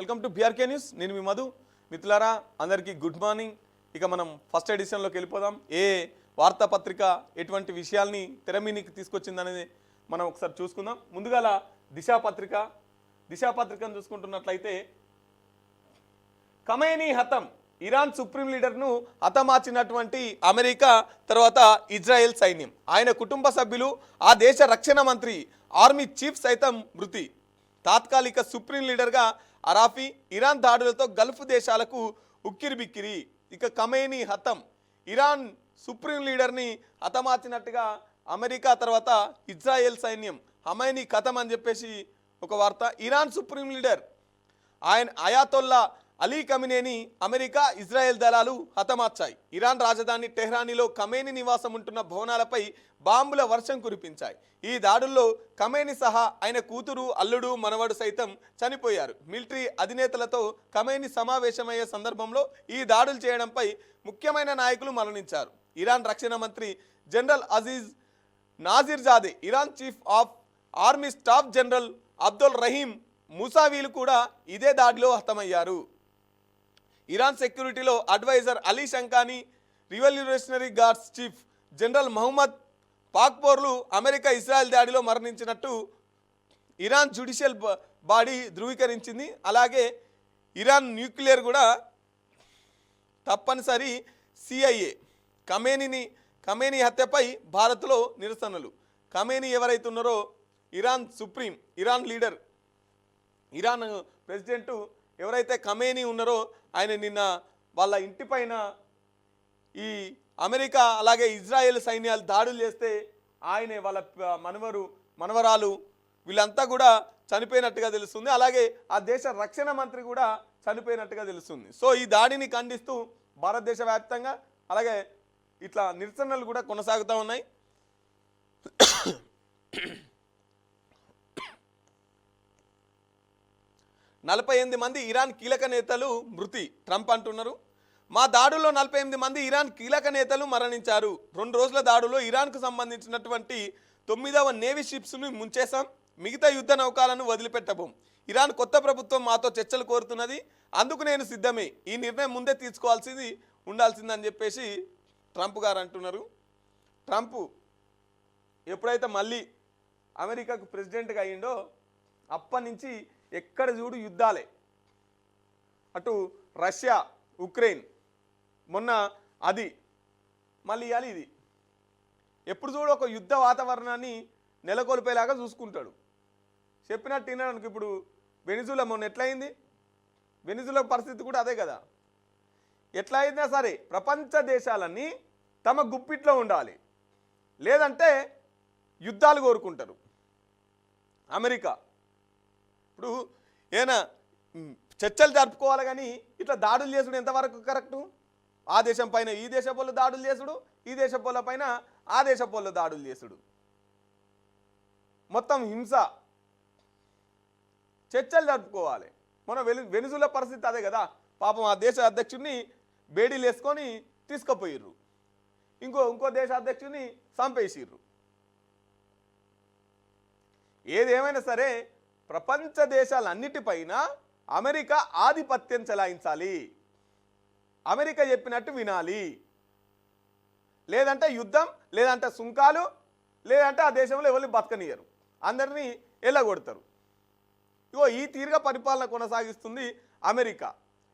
Welcome to BRK news. నేను మీ మధు. మిత్రులారా అందరికీ గుడ్ మార్నింగ్. ఇక మనం ఫస్ట్ ఎడిషన్లోకి వెళ్ళిపోదాం. ఏ వార్తాపత్రిక ఎటువంటి విషయాల్ని తెరమీనికి తీసుకొచ్చిందనేది మనం ఒకసారి చూసుకుందాం. ముందుగా దిశాపత్రికను చూసుకుంటున్నట్లయితే ఖమేనీ హతం, ఇరాన్ సుప్రీం లీడర్ను హతమార్చినటువంటి అమెరికా తర్వాత ఇజ్రాయెల్ సైన్యం, ఆయన కుటుంబ సభ్యులు, ఆ దేశ రక్షణ మంత్రి, ఆర్మీ చీఫ్ సైతం మృతి. తాత్కాలిక సుప్రీం లీడర్గా అరాఫీ, ఇరాన్ దాడులతో గల్ఫ్ దేశాలకు ఉక్కిరిబిక్కిరి. ఇక ఖమేనీ హతం, ఇరాన్ సుప్రీం లీడర్ని హతమార్చినట్టుగా అమెరికా తర్వాత ఇజ్రాయెల్ సైన్యం. ఖమేనీ ఖతం అని చెప్పేసి ఒక వార్త. ఇరాన్ సుప్రీం లీడర్ ఆయన అయాతొల్లా అలీ ఖమేనీని అమెరికా, ఇజ్రాయెల్ దళాలు హతమార్చాయి. ఇరాన్ రాజధాని టెహ్రానీలో ఖమేనీ నివాసం ఉంటున్న భవనాలపై బాంబుల వర్షం కురిపించాయి. ఈ దాడుల్లో ఖమేనీ సహా ఆయన కూతురు, అల్లుడు, మనవడు సైతం చనిపోయారు. మిలిటరీ అధినేతలతో ఖమేనీ సమావేశమయ్యే సందర్భంలో ఈ దాడులు చేయడంపై ముఖ్యమైన నాయకులు మరణించారు. ఇరాన్ రక్షణ మంత్రి general Aziz Nasirzadeh, Iran chief of army staff general Abdul Rahim ముసావీలు కూడా ఇదే దాడిలో హతమయ్యారు. ఇరాన్ సెక్యూరిటీలో adviser Ali Shamkhani, revolutionary guards chief general Mohammad పాక్పోర్లు అమెరికా, ఇజ్రాయెల్ దాడిలో మరణించినట్టు ఇరాన్ జ్యుడిషియల్ బాడీ ధృవీకరించింది. అలాగే ఇరాన్ న్యూక్లియర్ కూడా తప్పనిసరి. సిఐఏ ఖమేనీ హత్యపై భారత్లో నిరసనలు. ఖమేనీ ఎవరైతే ఉన్నారో ఇరాన్ లీడర్, ఇరాన్ ప్రెసిడెంట్ ఎవరైతే ఖమేనీ ఉన్నారో ఆయన నిన్న వాళ్ళ ఇంటిపైన ఈ అమెరికా అలాగే ఇజ్రాయెల్ సైన్యాలు దాడులు చేస్తే ఆయనే వాళ్ళ మనవరాలు వీళ్ళంతా కూడా చనిపోయినట్టుగా తెలుస్తుంది. అలాగే ఆ దేశ రక్షణ మంత్రి కూడా చనిపోయినట్టుగా తెలుస్తుంది. సో ఈ దాడిని ఖండిస్తూ భారతదేశ వ్యాప్తంగా అలాగే ఇట్లా నిరసనలు కూడా కొనసాగుతూ ఉన్నాయి. 48 మంది ఇరాన్ కీలక నేతలు మృతి. ట్రంప్ అంటున్నారు, మా దాడుల్లో 48 మంది ఇరాన్ కీలక నేతలు మరణించారు. 2 రోజుల దాడులో ఇరాన్కు సంబంధించినటువంటి 9వ నేవీ షిప్స్ను ముంచేశాం. మిగతా యుద్ధ నౌకాలను వదిలిపెట్టబోం. ఇరాన్ కొత్త ప్రభుత్వం మాతో చర్చలు కోరుతున్నది, అందుకు నేను సిద్ధమే. ఈ నిర్ణయం ముందే ఉండాల్సిందని చెప్పేసి ట్రంప్ గారు అంటున్నారు. ట్రంప్ ఎప్పుడైతే మళ్ళీ అమెరికాకు ప్రెసిడెంట్గా అయ్యిండో అప్పటి నుంచి ఎక్కడ చూడు యుద్ధాలే. అటు రష్యా, ఉక్రెయిన్, మొన్న అది, మళ్ళీ ఇవ్వాలి ఇది. ఎప్పుడు చూడు ఒక యుద్ధ వాతావరణాన్ని నెలకొల్పేలాగా చూసుకుంటాడు. చెప్పినట్టు వినడానికి ఇప్పుడు వెనిజులా మొన్న ఎట్లయింది, వెనిజులా పరిస్థితి కూడా అదే కదా. ఎట్లా అయినా సరే ప్రపంచ దేశాలన్నీ తమ గుప్పిట్లో ఉండాలి, లేదంటే యుద్ధాలు కోరుకుంటారు. అమెరికా ఇప్పుడు ఏనా చర్చలు జరుపుకోవాలి కానీ ఇట్లా దాడులు చేసుడు ఎంతవరకు కరెక్టు? ఆ దేశం పైన ఈ దేశ పోళ్ళు దాడులు చేసుడు, ఈ దేశ పోళ్ళ పైన ఆ దేశ పోళ్ళు దాడులు చేసుడు, మొత్తం హింస. చర్చలు జరుపుకోవాలి. మన వెనిజులా పరిస్థితి అదే కదా. పాపం ఆ దేశ అధ్యక్షుడిని బేడీలు వేసుకొని తీసుకుపోయిర్రు, ఇంకో దేశ అధ్యక్షుడిని చంపేసిర్రు. ఏదేమైనా సరే ప్రపంచ దేశాలన్నిటిపైన అమెరికా ఆధిపత్యం చెలాయించాలి. అమెరికా చెప్పినట్టు వినాలి, లేదంటే యుద్ధం, లేదంటే సుంకాలు, లేదంటే ఆ దేశంలో ఎవరిని బతకనియరు, అందరినీ ఎల్లగొడతారు. ఇగో ఈ తీరుగా పరిపాలన కొనసాగిస్తుంది అమెరికా.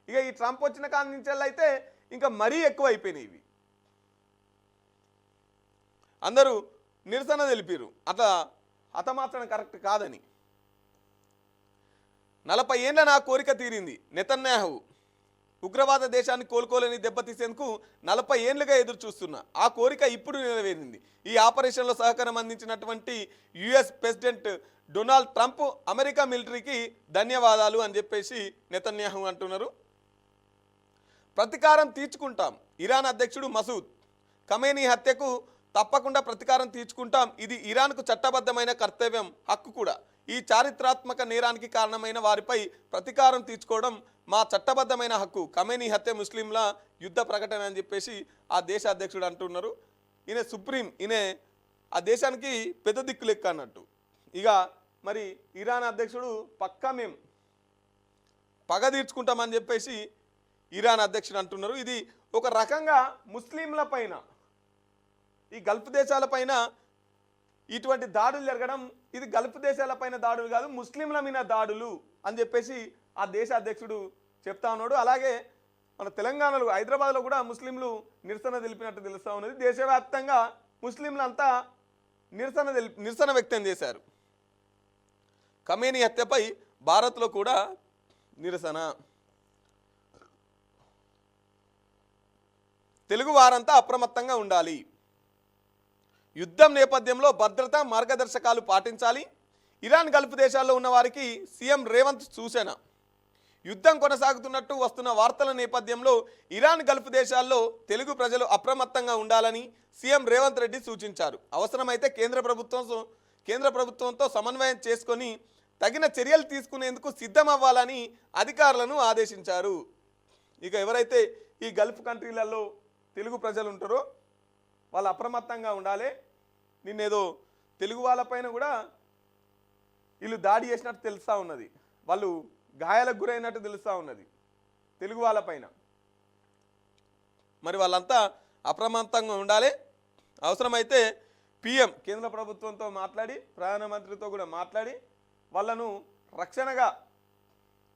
ఇక ఈ ట్రంప్ వచ్చిన కాడి నుంచి అయితే ఇంకా మరీ ఎక్కువ అయిపోయినాయి ఇవి. అందరూ నిరసన తెలిపారు, అట్లా హతమార్చడం కరెక్ట్ కాదని. 40 ఏళ్ల నా కోరిక తీరింది. నెతన్యాహు, ఉగ్రవాద దేశాన్ని కోలుకోలేని దెబ్బతీసేందుకు 40 ఏళ్లుగా ఎదురు చూస్తున్నా, ఆ కోరిక ఇప్పుడు నెరవేరింది. ఈ ఆపరేషన్లో సహకారం అందించినటువంటి US president Donald Trump, America మిలిటరీకి ధన్యవాదాలు అని చెప్పేసి నెతన్యాహు అంటున్నారు. ప్రతీకారం తీర్చుకుంటాం. ఇరాన్ అధ్యక్షుడు మసూద్, ఖమేనీ హత్యకు తప్పకుండా ప్రతీకారం తీర్చుకుంటాం. ఇది ఇరాన్కు చట్టబద్ధమైన కర్తవ్యం, హక్కు కూడా. ఈ చారిత్రాత్మక నేరానికి కారణమైన వారిపై ప్రతీకారం తీర్చుకోవడం మా చట్టబద్ధమైన హక్కు. ఖమేనీ హత్య ముస్లింల యుద్ధ ప్రకటన అని చెప్పేసి ఆ దేశ అధ్యక్షుడు అంటున్నారు. ఈయన సుప్రీం, ఈయన ఆ దేశానికి పెద్ద దిక్కు లెక్క అన్నట్టు. ఇక మరి ఇరాన్ అధ్యక్షుడు పక్కా మేము పగ తీర్చుకుంటామని చెప్పేసి ఇరాన్ అధ్యక్షుడు అంటున్నారు. ఇది ఒక రకంగా ముస్లింల పైన, ఈ గల్ఫ్ దేశాలపైన ఇటువంటి దాడులు జరగడం, ఇది గల్ఫ్ దేశాలపైన దాడులు కాదు, ముస్లింల మీద దాడులు అని చెప్పేసి ఆ దేశ అధ్యక్షుడు చెప్తా ఉన్నాడు. అలాగే మన తెలంగాణలో హైదరాబాద్లో కూడా ముస్లింలు నిరసన తెలిపినట్టు తెలుస్తూ ఉన్నది. దేశవ్యాప్తంగా ముస్లింలు అంతా నిరసన వ్యక్తం చేశారు. ఖమేనీ హత్యపై భారత్లో కూడా నిరసన. తెలుగు వారంతా అప్రమత్తంగా ఉండాలి. యుద్ధం నేపథ్యంలో భద్రతా మార్గదర్శకాలు పాటించాలి. ఇరాన్ గల్ఫ్ దేశాల్లో ఉన్న వారికి సీఎం రేవంత్ సూచన. యుద్ధం కొనసాగుతున్నట్టు వస్తున్న వార్తల నేపథ్యంలో ఇరాన్ గల్ఫ్ దేశాల్లో తెలుగు ప్రజలు అప్రమత్తంగా ఉండాలని సీఎం రేవంత్ రెడ్డి సూచించారు. అవసరమైతే కేంద్ర ప్రభుత్వంతో సమన్వయం చేసుకొని తగిన చర్యలు తీసుకునేందుకు సిద్ధమవ్వాలని అధికారులను ఆదేశించారు. ఇక ఎవరైతే ఈ గల్ఫ్ కంట్రీలలో తెలుగు ప్రజలు ఉంటారో వాళ్ళు అప్రమత్తంగా ఉండాలి. నిన్నేదో తెలుగు వాళ్ళపైన కూడా వీళ్ళు దాడి చేసినట్టు తెలుస్తూ ఉన్నది, వాళ్ళు గాయాలకు గురైనట్టు తెలుస్తూ ఉన్నది తెలుగు వాళ్ళపైన. మరి వాళ్ళంతా అప్రమత్తంగా ఉండాలి. అవసరమైతే పిఎం కేంద్ర ప్రభుత్వంతో మాట్లాడి, ప్రధానమంత్రితో కూడా మాట్లాడి వాళ్ళను రక్షణగా,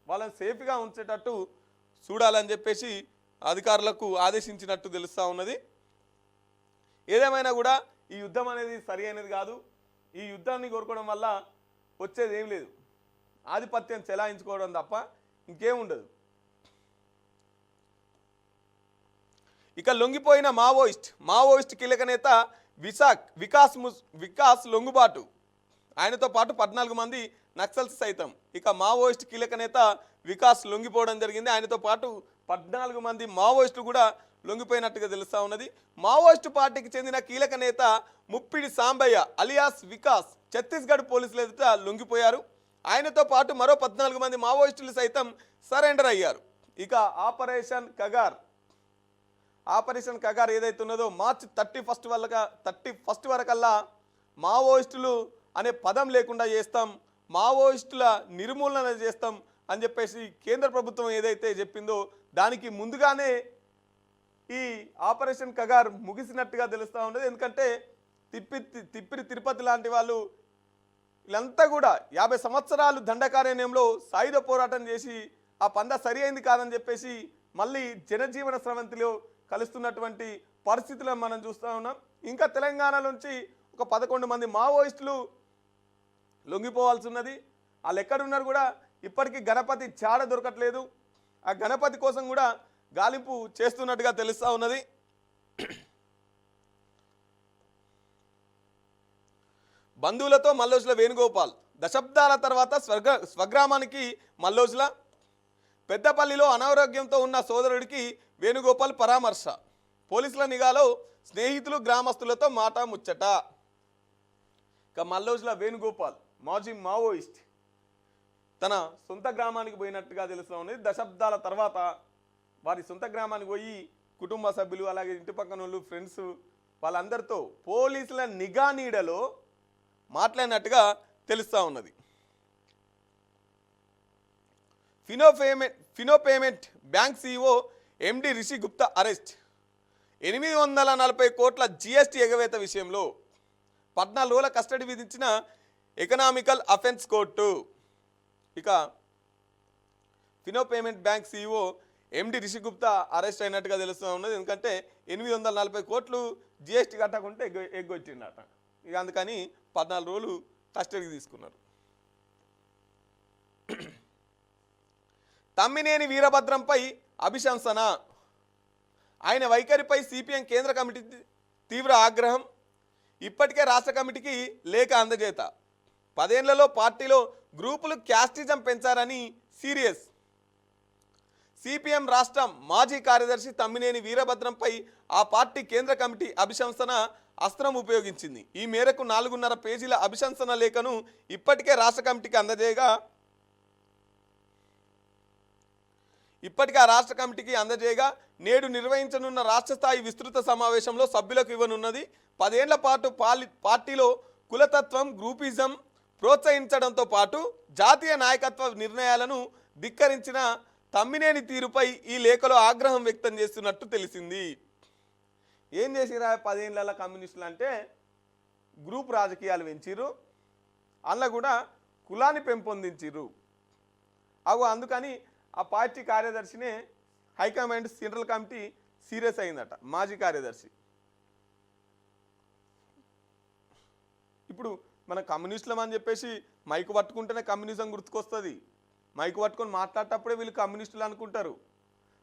వాళ్ళని సేఫ్గా ఉంచేటట్టు చూడాలని చెప్పేసి అధికారులకు ఆదేశించినట్టు తెలుస్తూ ఉన్నది. ఏదేమైనా కూడా ఈ యుద్ధం అనేది సరి అయినది కాదు. ఈ యుద్ధాన్ని కోరుకోవడం వల్ల వచ్చేది ఏం లేదు, ఆధిపత్యం చెలాయించుకోవడం తప్ప ఇంకేముండదు. ఇక లొంగిపోయిన మావోయిస్ట్ కీలక నేత వికాస్ లొంగుబాటు, ఆయనతో పాటు 14 మంది నక్సల్స్ సైతం. ఇక మావోయిస్ట్ కీలక నేత వికాస్ లొంగిపోవడం జరిగింది. ఆయనతో పాటు 14 మంది మావోయిస్టులు కూడా లొంగిపోయినట్టుగా తెలుస్తూ ఉన్నది. మావోయిస్టు పార్టీకి చెందిన కీలక నేత ముప్పిడి సాంబయ్య అలియాస్ వికాస్ ఛత్తీస్గఢ్ పోలీసుల ఎదుట లొంగిపోయారు. ఆయనతో పాటు మరో 14 మంది మావోయిస్టులు సైతం సరెండర్ అయ్యారు. ఇక ఆపరేషన్ కగార్ ఏదైతే ఉన్నదో మార్చి 31 వరకల్లా మావోయిస్టులు అనే పదం లేకుండా చేస్తాం, మావోయిస్టుల నిర్మూలన చేస్తాం అని చెప్పేసి కేంద్ర ప్రభుత్వం ఏదైతే చెప్పిందో దానికి ముందుగానే ఈ ఆపరేషన్ కగార్ ముగిసినట్టుగా తెలుస్తూ ఉన్నది. ఎందుకంటే తిప్పిరి తిరుపతి లాంటి వాళ్ళు వీళ్ళంతా కూడా 50 సంవత్సరాలు దండకారణ్యంలో సాయుధ పోరాటం చేసి ఆ పంద సరి అయింది కాదని చెప్పేసి మళ్ళీ జనజీవన స్రవంతిలో కలుస్తున్నటువంటి పరిస్థితులను మనం చూస్తూ ఉన్నాం. ఇంకా తెలంగాణ నుంచి ఒక 11 మంది మావోయిస్టులు లొంగిపోవాల్సి ఉన్నది. వాళ్ళు ఎక్కడున్నారు కూడా ఇప్పటికీ గణపతి చాడ దొరకట్లేదు. ఆ గణపతి కోసం కూడా గాలింపు చేస్తున్నట్టుగా తెలుస్తూ ఉన్నది. బంధువులతో మల్లోజుల వేణుగోపాల్ దశాబ్దాల తర్వాత స్వగ్రామానికి మల్లోజుల. పెద్దపల్లిలో అనారోగ్యంతో ఉన్న సోదరుడికి వేణుగోపాల్ పరామర్శ. పోలీసుల నిఘాలో స్నేహితులు గ్రామస్తులతో మాట ముచ్చట. ఇక మల్లోజుల వేణుగోపాల్ మాజీ మావోయిస్ట్ తన సొంత గ్రామానికి పోయినట్టుగా తెలుస్తూ ఉన్నది. దశాబ్దాల తర్వాత వారి సొంత గ్రామానికి పోయి కుటుంబ సభ్యులు, అలాగే ఇంటి పక్కన వాళ్ళు, ఫ్రెండ్స్ వాళ్ళందరితో పోలీసుల నిఘా నీడలో మాట్లాడినట్టుగా తెలుస్తూ ఉన్నది. Fino payment bank CEO MD Rishi Gupta arrest. 840 కోట్ల GST ఎగవేత విషయంలో 14 రోజుల కస్టడీ విధించిన ఎకనామికల్ అఫెన్స్ కోర్టు. ఇక Fino payment bank CEO MD Rishi Gupta arrest అయినట్టుగా తెలుస్తూ ఉన్నది. ఎందుకంటే 840 కోట్లు GST కట్టకుంటే ఎగ్గొచ్చిండట. ఇక అందుకని 14 రోజులు కస్టడీకి తీసుకున్నారు. తమ్మినేని వీరభద్రంపై అభిశంసన. ఆయన వైఖరిపై CPM కేంద్ర కమిటీ తీవ్ర ఆగ్రహం. ఇప్పటికే రాష్ట్ర కమిటీకి లేఖ అందజేత. 10 ఏళ్లలో పార్టీలో గ్రూపులు క్యాస్టిజం పెంచారని సీరియస్. CPM రాష్ట్ర మాజీ కార్యదర్శి తమ్మినేని వీరభద్రంపై ఆ పార్టీ కేంద్ర కమిటీ అభిశంసన అస్త్రం ఉపయోగించింది. ఈ మేరకు 4.5 పేజీల అభిశంసన లేఖను ఇప్పటికే రాష్ట్ర కమిటీకి అందజేయగా నేడు నిర్వహించనున్న రాష్ట్ర స్థాయి విస్తృత సమావేశంలో సభ్యులకు ఇవ్వనున్నది. 10 ఏళ్ల పాటు పార్టీలో కులతత్వం, గ్రూపిజం ప్రోత్సహించడంతో పాటు జాతీయ నాయకత్వ నిర్ణయాలను ధిక్కరించిన తమ్మినేని తీరుపై ఈ లేఖలో ఆగ్రహం వ్యక్తం చేస్తున్నట్టు తెలిసింది. ఏం చేసిరా 10 ఏళ్ల కమ్యూనిస్టులు అంటే గ్రూప్ రాజకీయాలు పెంచిర్రు, అందులో కూడా కులాన్ని పెంపొందించిర్రు. అందుకని ఆ పార్టీ కార్యదర్శినే హైకమాండ్ సెంట్రల్ కమిటీ సీరియస్ అయిందట, మాజీ కార్యదర్శి. ఇప్పుడు మన కమ్యూనిస్టులం అని చెప్పేసి మైకు పట్టుకుంటేనే కమ్యూనిజం గుర్తుకొస్తుంది. మైకు పట్టుకొని మాట్లాడేటప్పుడే వీళ్ళు కమ్యూనిస్టులు అనుకుంటారు.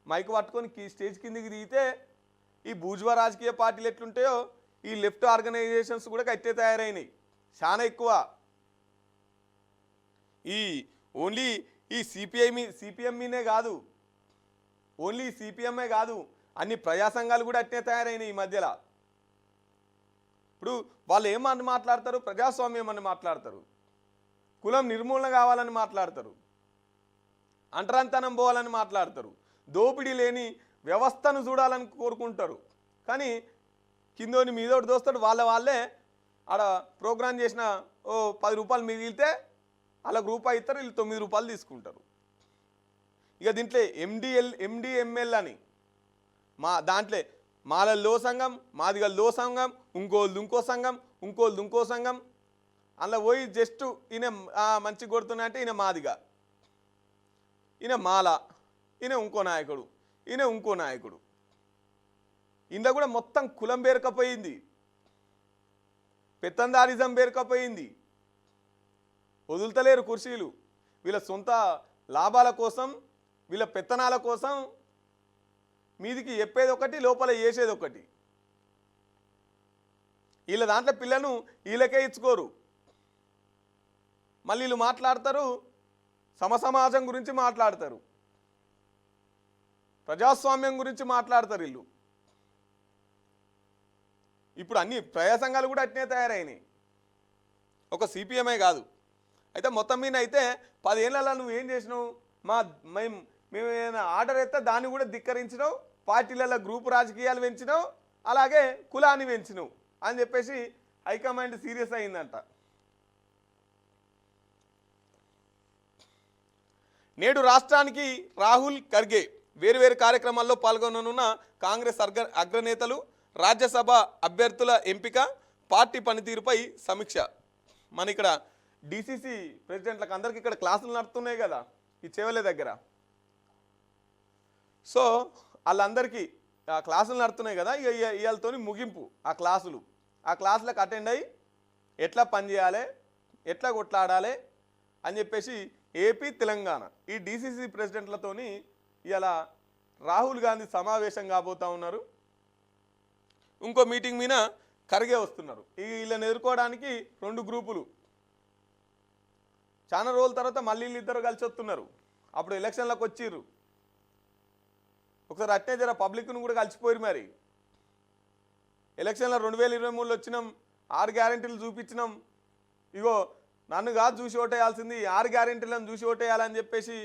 మైకు పట్టుకొని స్టేజ్ కిందికి దిగితే ఈ బూజ్వా రాజకీయ పార్టీలు ఎట్లుంటాయో ఈ లెఫ్ట్ ఆర్గనైజేషన్స్ కూడా కట్టే తయారైనాయి చాలా ఎక్కువ. ఈ ఓన్లీ ఈ సిపిఎంనే కాదు, ఓన్లీ సిపిఎంఏ కాదు, అన్ని ప్రజా సంఘాలు కూడా అట్నే తయారైనాయి ఈ మధ్యలో. ఇప్పుడు వాళ్ళు ఏమని మాట్లాడతారు? ప్రజాస్వామ్యం అని మాట్లాడతారు, కులం నిర్మూలన కావాలని మాట్లాడతారు, అంటరాంతనం పోవాలని మాట్లాడతారు, దోపిడీ లేని వ్యవస్థను చూడాలని కోరుకుంటారు. కానీ కిందోని మీదోటి దోస్తాడు, వాళ్ళే ఆడ ప్రోగ్రామ్ చేసిన 10 రూపాయలు మిగిలితే వాళ్ళకి రూపాయి ఇస్తారు, వీళ్ళు 9 రూపాయలు తీసుకుంటారు. ఇక దీంట్లో ఎండిఎంఎల్ అని దాంట్లో మాలల్లో సంఘం, మాదిగల్లో సంఘం, ఇంకోళ్ళు ఇంకో సంఘం, ఇంకోళ్ళు ఇంకో సంఘం. అందులో పోయి జస్ట్ ఈయన మంచి కొడుతున్నా అంటే ఈయన మాదిగా, ఈయన మాల, ఈయన ఇంకో నాయకుడు, ఈయన ఇంకో నాయకుడు. ఇందులో కూడా మొత్తం కులం పేరుకపోయింది, పెత్తందారిజం పేరుకపోయింది. వదులుతలేరు కుర్చీలు. వీళ్ళ సొంత లాభాల కోసం, వీళ్ళ పెత్తనాల కోసం మీదికి చెప్పేది ఒకటి, లోపల చేసేది ఒకటి. వీళ్ళ దాంట్లో పిల్లను వీళ్ళకే ఇచ్చుకోరు. మళ్ళీ వీళ్ళు మాట్లాడతారు, సమసమాజం గురించి మాట్లాడతారు, ప్రజాస్వామ్యం గురించి మాట్లాడతారు వీళ్ళు. ఇప్పుడు అన్ని ప్రజా సంఘాలు కూడా అట్నే తయారైనాయి, ఒక సిపిఎంఏ కాదు. అయితే మొత్తం మీద అయితే 10 ఏళ్ళలో నువ్వు ఏం చేసినావు? మేము ఏమైనా ఆర్డర్ అయితే దాన్ని కూడా ధిక్కరించినావు, పార్టీలలో గ్రూప్ రాజకీయాలు పెంచినావు, అలాగే కులాన్ని పెంచినావు అని చెప్పేసి హైకమాండ్ సీరియస్ అయిందంట. నేడు రాష్ట్రానికి రాహుల్ ఖర్గే వేరువేరు కార్యక్రమాల్లో పాల్గొననున్న కాంగ్రెస్ అగ్రనేతలు, రాజ్యసభ అభ్యర్థుల ఎంపిక, పార్టీ పనితీరుపై సమీక్ష. మన ఇక్కడ డిసిసి ప్రెసిడెంట్లకు అందరికీ ఇక్కడ క్లాసులు నడుస్తున్నాయి కదా ఈ చెవెల దగ్గర. సో వాళ్ళందరికీ ఆ క్లాసులు నడుతున్నాయి కదా, ఇవాళతో ముగింపు ఆ క్లాసులకు అటెండ్ అయ్యి ఎట్లా పనిచేయాలి, ఎట్లా కొట్లాడాలి అని చెప్పేసి ఏపీ, తెలంగాణ ఈ డిసిసి ప్రెసిడెంట్లతోని ఇవాళ రాహుల్ గాంధీ సమావేశం కాబోతూ ఉన్నారు. ఇంకో మీటింగ్ మీద ఖర్గే వస్తున్నారు. వీళ్ళని ఎదుర్కోవడానికి 2 గ్రూపులు. చాలా రోజుల తర్వాత మళ్ళీ వీళ్ళిద్దరు కలిసి వస్తున్నారు. అప్పుడు ఎలక్షన్లకు వచ్చిర్రు, ఒకసారి అట్నే జర పబ్లిక్ను కూడా కలిసిపోయారు. మరి ఎలక్షన్లో 2023లో వచ్చినాం, 6 గ్యారెంటీలు చూపించినాం, ఇగో నన్ను కాదు చూసి ఓటేయాల్సింది, 6 గ్యారెంటీలను చూసి ఓటేయాలని చెప్పేసి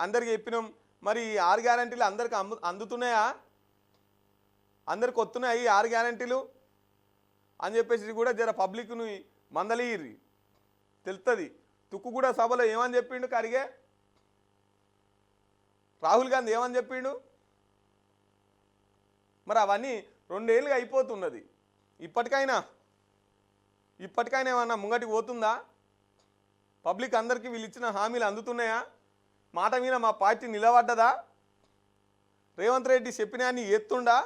అందరికి చెప్పినాం. మరి 6 గ్యారెంటీలు అందరికి అందుతున్నాయా? అందరికి వస్తున్నాయి 6 గ్యారెంటీలు అని చెప్పేసి కూడా జర పబ్లిక్ను మందలియ్యి తెలుస్తుంది. తుక్కు కూడా సభలో ఏమని చెప్పిండు ఖర్గే, రాహుల్ గాంధీ ఏమని చెప్పిండు? మరి అవన్నీ 2 ఏళ్ళుగా అయిపోతున్నది. ఇప్పటికైనా ఏమన్నా ముంగటికి పోతుందా? పబ్లిక్ అందరికీ వీళ్ళు ఇచ్చిన హామీలు అందుతున్నాయా? మాట మీద మా పార్టీ నిలబడ్డదా? రేవంత్ రెడ్డి చెప్పినా అని ఎత్తుండా?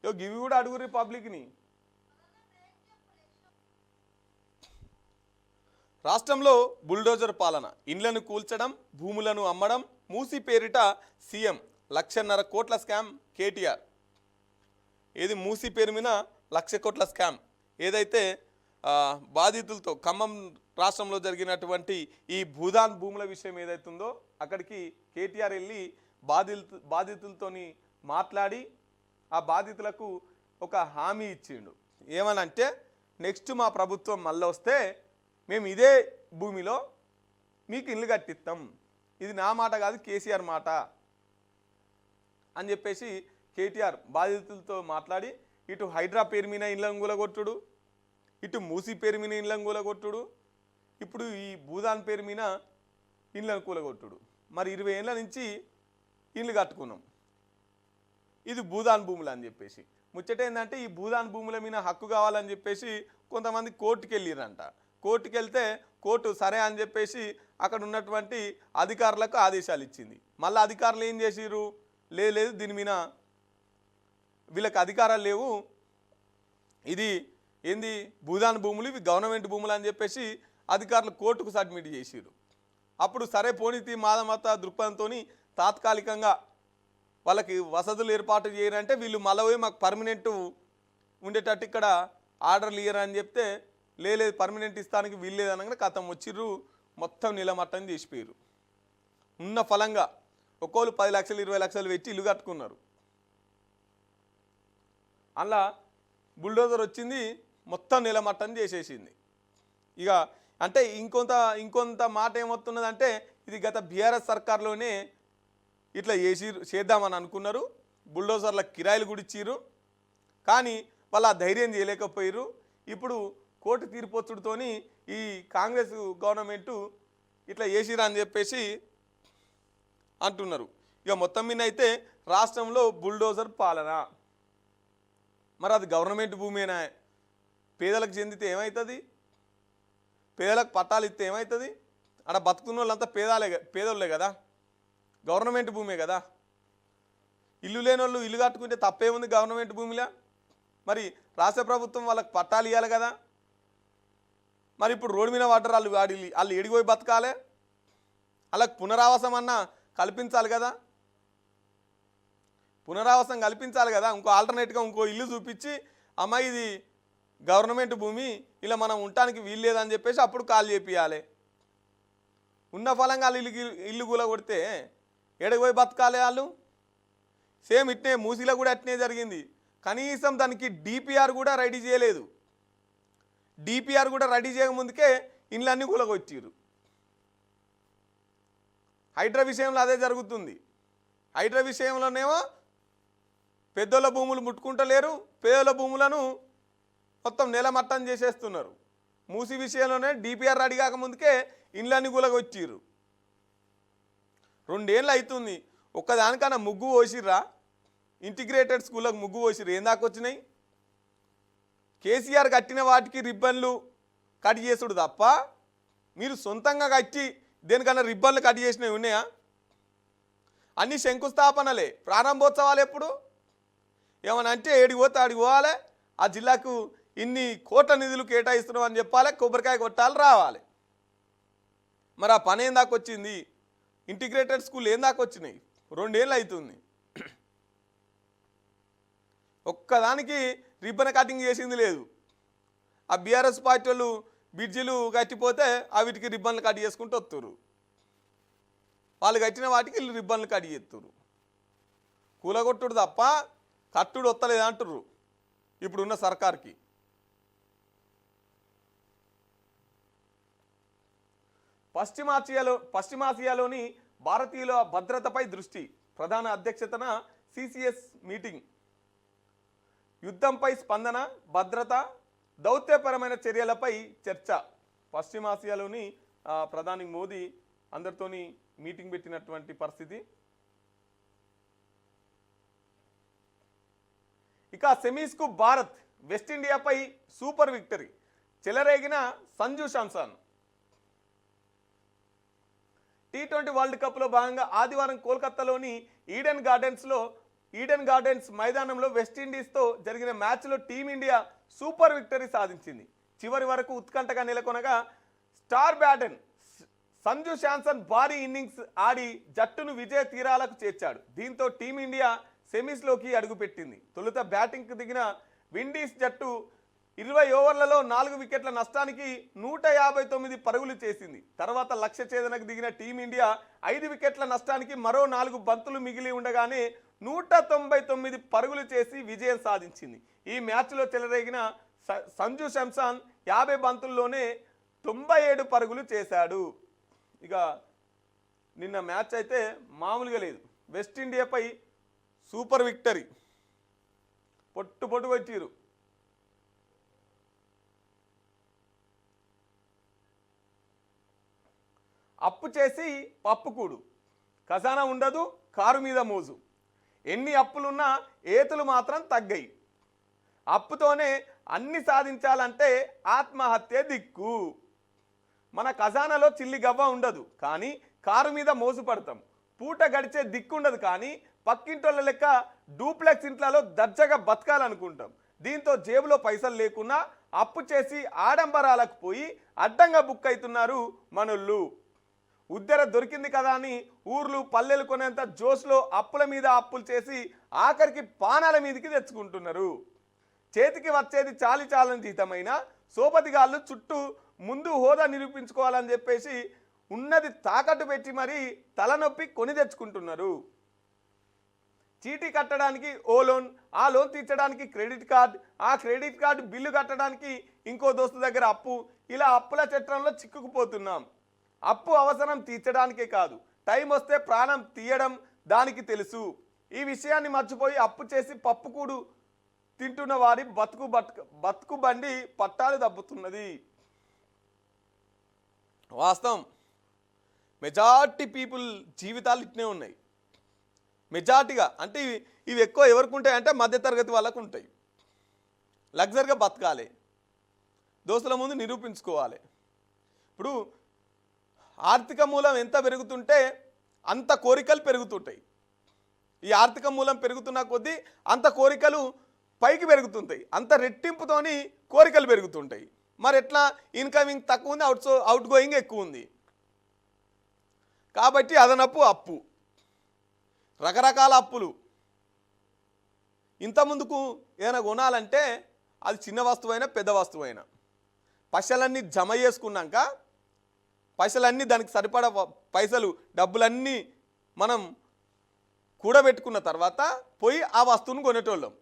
ఇవి కూడా అడుగురి పబ్లిక్ని. రాష్ట్రంలో బుల్డోజర్ పాలన, ఇండ్లను కూల్చడం, భూములను అమ్మడం, మూసి పేరిట సీఎం 1,50,000 కోట్ల స్కామ్ కేటీఆర్. ఏది మూసి పేరు మీద 1,00,000 కోట్ల స్కామ్ ఏదైతే బాధితులతో ఖమ్మం రాష్ట్రంలో జరిగినటువంటి ఈ భూదాన్ భూముల విషయం ఏదైతుందో అక్కడికి కేటీఆర్ వెళ్ళి బాధితులతోని మాట్లాడి ఆ బాధితులకు ఒక హామీ ఇచ్చిండు. ఏమనంటే నెక్స్ట్ మా ప్రభుత్వం మళ్ళీ వస్తే మేము ఇదే భూమిలో మీకు ఇల్లు కట్టిస్తాం, ఇది నా మాట కాదు కేసీఆర్ మాట అని చెప్పేసి కేటీఆర్ బాధితులతో మాట్లాడి ఇటు హైడ్రా పేరు మీద ఇళ్ళను కూలగొట్టుడు, ఇటు మూసీ పేరు మీద ఇళ్ళను కూలగొట్టుడు, ఇప్పుడు ఈ భూదాన్ పేరు మీద ఇండ్లను కూలగొట్టుడు. మరి 20 ఏళ్ళ నుంచి ఇండ్లు కట్టుకున్నాం, ఇది భూదాన్ భూములు అని చెప్పేసి. ముచ్చట ఏంటంటే ఈ భూదాన్ భూముల మీద హక్కు కావాలని చెప్పేసి కొంతమంది కోర్టుకు వెళ్ళిరంట. కోర్టుకు వెళ్తే కోర్టు సరే అని చెప్పేసి అక్కడ ఉన్నటువంటి అధికారులకు ఆదేశాలు ఇచ్చింది. మళ్ళీ అధికారులు ఏం చేసిర్రు, లేదు దీని మీద వీళ్ళకి అధికారాలు లేవు, ఇది ఏంది భూదాన్ భూములు, ఇవి గవర్నమెంట్ భూములు అని చెప్పేసి అధికారులు కోర్టుకు సబ్మిట్ చేసిర్రు. అప్పుడు సరే పోనీతి మాదమత దృక్పథంతో తాత్కాలికంగా వాళ్ళకి వసతులు ఏర్పాటు చేయరంటే వీళ్ళు మళ్ళీ మాకు పర్మనెంట్ ఉండేటట్టు ఇక్కడ ఆర్డర్లు ఇయ్యరని చెప్తే లేదు పర్మనెంట్ ఇస్తానికి వీల్లేదు అనగానే కథం వచ్చిర్రు, మొత్తం నిలమట్టం చేసిపోయారు. ఉన్న ఫలంగా ఒక్కోళ్ళు 10 లక్షలు 20 లక్షలు పెట్టి ఇల్లు కట్టుకున్నారు. అలా బుల్డోజర్ వచ్చింది, మొత్తం నిలమట్టం చేసేసింది. ఇక అంటే ఇంకొంత మాట ఏమవుతున్నదంటే ఇది గత బీఆర్ఎస్ సర్కార్లోనే ఇట్లా చేద్దామని అనుకున్నారు. బుల్డోజర్ల కిరాయిలు కూడా ఇచ్చిర్రు, కానీ వాళ్ళు ఆ ధైర్యం చేయలేకపోయారు. ఇప్పుడు కోర్టు తీర్పొచ్చుడుతోని ఈ కాంగ్రెస్ గవర్నమెంటు ఇట్లా చేసిరా అని చెప్పేసి అంటున్నారు. ఇక మొత్తం మీద అయితే రాష్ట్రంలో బుల్డోజర్ పాలన. మరి అది గవర్నమెంట్ భూమేనా, పేదలకు చెందితే ఏమవుతుంది, పేదలకు పట్టాలు ఇస్తే ఏమవుతుంది, అక్కడ బతుకున్న వాళ్ళంతా పేదోళ్ళే కదా, గవర్నమెంట్ భూమే కదా. ఇల్లు లేని వాళ్ళు ఇల్లు కట్టుకుంటే తప్పేముంది గవర్నమెంట్ భూమిలా. మరి రాష్ట్ర ప్రభుత్వం వాళ్ళకి పట్టాలు ఇవ్వాలి కదా. మరి ఇప్పుడు రోడ్డు మీద పడ్డారు వాళ్ళు ఎడిగిపోయి బతకాలి, వాళ్ళకి పునరావాసం అన్నా కల్పించాలి కదా, పునరావాసం కల్పించాలి కదా. ఇంకో ఆల్టర్నేట్గా ఇంకో ఇల్లు చూపించి అమ్మాయి ఇది గవర్నమెంట్ భూమి ఇలా మనం ఉండటానికి వీల్లేదని చెప్పేసి అప్పుడు కాల్ చేపియాలి. ఉన్న ఫలంగా వాళ్ళు ఇల్లు కూల కొడితే ఎడకపోయి బతకాలి వాళ్ళు. సేమ్ ఇట్నే మూసీలో కూడా అట్నే జరిగింది. కనీసం దానికి డిపిఆర్ కూడా రెడీ చేయలేదు. డిపిఆర్ కూడా రెడీ చేయకముందుకే ఇండ్లన్నీ కూలగొచ్చిర్రు. హైడ్రా విషయంలో అదే జరుగుతుంది. హైడ్రా విషయంలోనేమో పెద్దోళ్ళ భూములు ముట్టుకుంటలేరు, పేదల భూములను మొత్తం నేలమట్టం చేసేస్తున్నారు. మూసీ విషయంలోనే డిపిఆర్ రెడీ కాకముందుకే ఇండ్లన్నీ కూలగొచ్చిర్రు. 2 ఏళ్ళు అవుతుంది. ఒక్కదానికన్నా ముగ్గు పోసిర్రా, ఇంటిగ్రేటెడ్ స్కూళ్ళకు ముగ్గు పోసిర్రు, ఏం దాకా వచ్చినాయి. కేసీఆర్ కట్టిన వాటికి రిబ్బన్లు కట్ చేసుడు తప్ప మీరు సొంతంగా కట్టి దేనికన్నా రిబ్బన్లు కట్ చేసినవి ఉన్నాయా? అన్ని శంకుస్థాపనలే, ప్రారంభోత్సవాలు ఎప్పుడు? ఏమన్నా అంటే ఏడికి పోతే ఆడికి పోవాలి, ఆ జిల్లాకు ఇన్ని కోట్ల నిధులు కేటాయిస్తున్నాం అని చెప్పాలి, కొబ్బరికాయ కొట్టాలి, రావాలి. మరి ఆ పని ఏం దాకా వచ్చింది? ఇంటిగ్రేటెడ్ స్కూల్ ఏం దాకా వచ్చినాయి? 2 ఏళ్ళు అవుతుంది. ఒక్కదానికి రిబ్బన్ కటింగ్ చేసింది లేదు. ఆ బీఆర్ఎస్ పార్టీ వాళ్ళు బ్రిడ్జిలు కట్టిపోతే వీటికి రిబ్బన్లు కట్ చేసుకుంటూ వస్తున్నారు. వాళ్ళు కట్టిన వాటికి వీళ్ళు రిబ్బన్లు కట్ చేస్తున్నారు. కూలగొట్టుడు తప్ప కట్టుడు వస్తలేదు అంటుర్రు ఇప్పుడున్న సర్కార్కి. పశ్చిమాసియాలోని భారతీయుల భద్రతపై దృష్టి, ప్రధాన అధ్యక్షతన సిసిఎస్ మీటింగ్. యుద్ధంపై స్పందన, భద్రత, దౌత్యపరమైన చర్యలపై చర్చ. పశ్చిమాసియాలోని ప్రధాని మోదీ అందరితోని మీటింగ్ పెట్టినటువంటి పరిస్థితి. ఇక సెమీస్కు భారత్, వెస్టిండియాపై సూపర్ విక్టరీ, చెలరేగిన సంజు శాంసన్. T20 వరల్డ్ కప్లో భాగంగా ఆదివారం కోల్కతాలోని ఈడెన్ గార్డెన్స్ మైదానంలో వెస్టిండీస్తో జరిగిన మ్యాచ్లో టీమిండియా సూపర్ విక్టరీ సాధించింది. చివరి వరకు ఉత్కంఠగా నెలకొనగా స్టార్ బ్యాటన్ సంజు శాంసన్ భారీ ఇన్నింగ్స్ ఆడి జట్టును విజయ తీరాలకు చేర్చాడు. దీంతో టీమిండియా సెమీస్లోకి అడుగుపెట్టింది. తొలుత బ్యాటింగ్కు దిగిన విండీస్ జట్టు 20 ఓవర్లలో 4 వికెట్ల నష్టానికి 159 పరుగులు చేసింది. తర్వాత లక్ష్య ఛేదనకు దిగిన టీమిండియా 5 వికెట్ల నష్టానికి మరో 4 బంతులు మిగిలి ఉండగానే 199 పరుగులు చేసి విజయం సాధించింది. ఈ మ్యాచ్లో చెలరేగిన సంజు శాంసన్ 50 బంతుల్లోనే 97 పరుగులు చేశాడు. ఇక నిన్న మ్యాచ్ అయితే మామూలుగా లేదు. వెస్టిండియాపై సూపర్ విక్టరీ, పొట్టు కొట్టిరు. అప్పు చేసి పప్పుకూడు, ఖజానా ఉండదు, కారు మీద మోజు, ఎన్ని అప్పులున్నా ఏతులు మాత్రం తగ్గయి, అప్పుతోనే అన్ని సాధించాలంటే ఆత్మహత్య దిక్కు. మన ఖజానాలో చిల్లి గవ్వ ఉండదు కానీ కారు మీద మోసు పడతాం, పూట గడిచే దిక్కుండదు కానీ పక్కింటోళ్ళ లెక్క డూప్లెక్స్ ఇంట్లలో దర్జాగా బతకాలనుకుంటాం. దీంతో జేబులో పైసలు లేకున్నా అప్పు చేసి ఆడంబరాలకు పోయి అడ్డంగా బుక్ అవుతున్నారు మనోళ్ళు. ఉద్దర దొరికింది కదా అని ఊర్లు పల్లెలు కొనేంత జోష్లో అప్పుల మీద అప్పులు చేసి ఆఖరికి పానాల మీదకి తెచ్చుకుంటున్నారు. చేతికి వచ్చేది చాలి చాలని జీతమైన సోపతిగాళ్ళు చుట్టూ ముందు హోదా నిరూపించుకోవాలని చెప్పేసి ఉన్నది తాకట్టు పెట్టి మరీ తలనొప్పి కొని తెచ్చుకుంటున్నారు. చీటీ కట్టడానికి ఓ లోన్, ఆ లోన్ తీర్చడానికి క్రెడిట్ కార్డ్, ఆ క్రెడిట్ కార్డు బిల్లు కట్టడానికి ఇంకో దోస్తు దగ్గర అప్పు, ఇలా అప్పుల చట్రంలో చిక్కుకుపోతున్నాం. అప్పు అవసరం తీర్చడానికే కాదు, టైం వస్తే ప్రాణం తీయడం దానికి తెలుసు. ఈ విషయాన్ని మర్చిపోయి అప్పు చేసి పప్పుకూడు తింటున్న వారి బతుకు బండి పట్టాలు దబ్బుతున్నది. వాస్తవం, మెజారిటీ పీపుల్ జీవితాలు ఇట్నే ఉన్నాయి. మెజారిటీగా అంటే ఇవి ఎక్కువ ఎవరికి ఉంటాయి అంటే మధ్యతరగతి వాళ్ళకు ఉంటాయి. లగ్జరీగా బతకాలి, దోస్తుల ముందు నిరూపించుకోవాలి. ఇప్పుడు ఆర్థిక మూలం ఎంత పెరుగుతుంటే అంత కోరికలు పెరుగుతుంటాయి. ఈ ఆర్థిక మూలం పెరుగుతున్న కొద్దీ అంత కోరికలు పైకి పెరుగుతుంటాయి, అంత రెట్టింపుతోని కోరికలు పెరుగుతుంటాయి. మరి ఎట్లా? ఇన్కమింగ్ తక్కువ ఉంది, అవుట్ గోయింగ్ ఎక్కువ ఉంది. కాబట్టి అదనపు అప్పు, రకరకాల అప్పులు. ఇంత ముందుకు ఏదైనా కొనాలంటే అది చిన్న వస్తువైనా పెద్ద వస్తువైనా పైసలన్నీ జమ చేసుకున్నాక, పైసలన్నీ దానికి సరిపడా పైసలు డబ్బులన్నీ మనం కూడబెట్టుకున్న తర్వాత పోయి ఆ వస్తువును కొనేటోళ్ళం.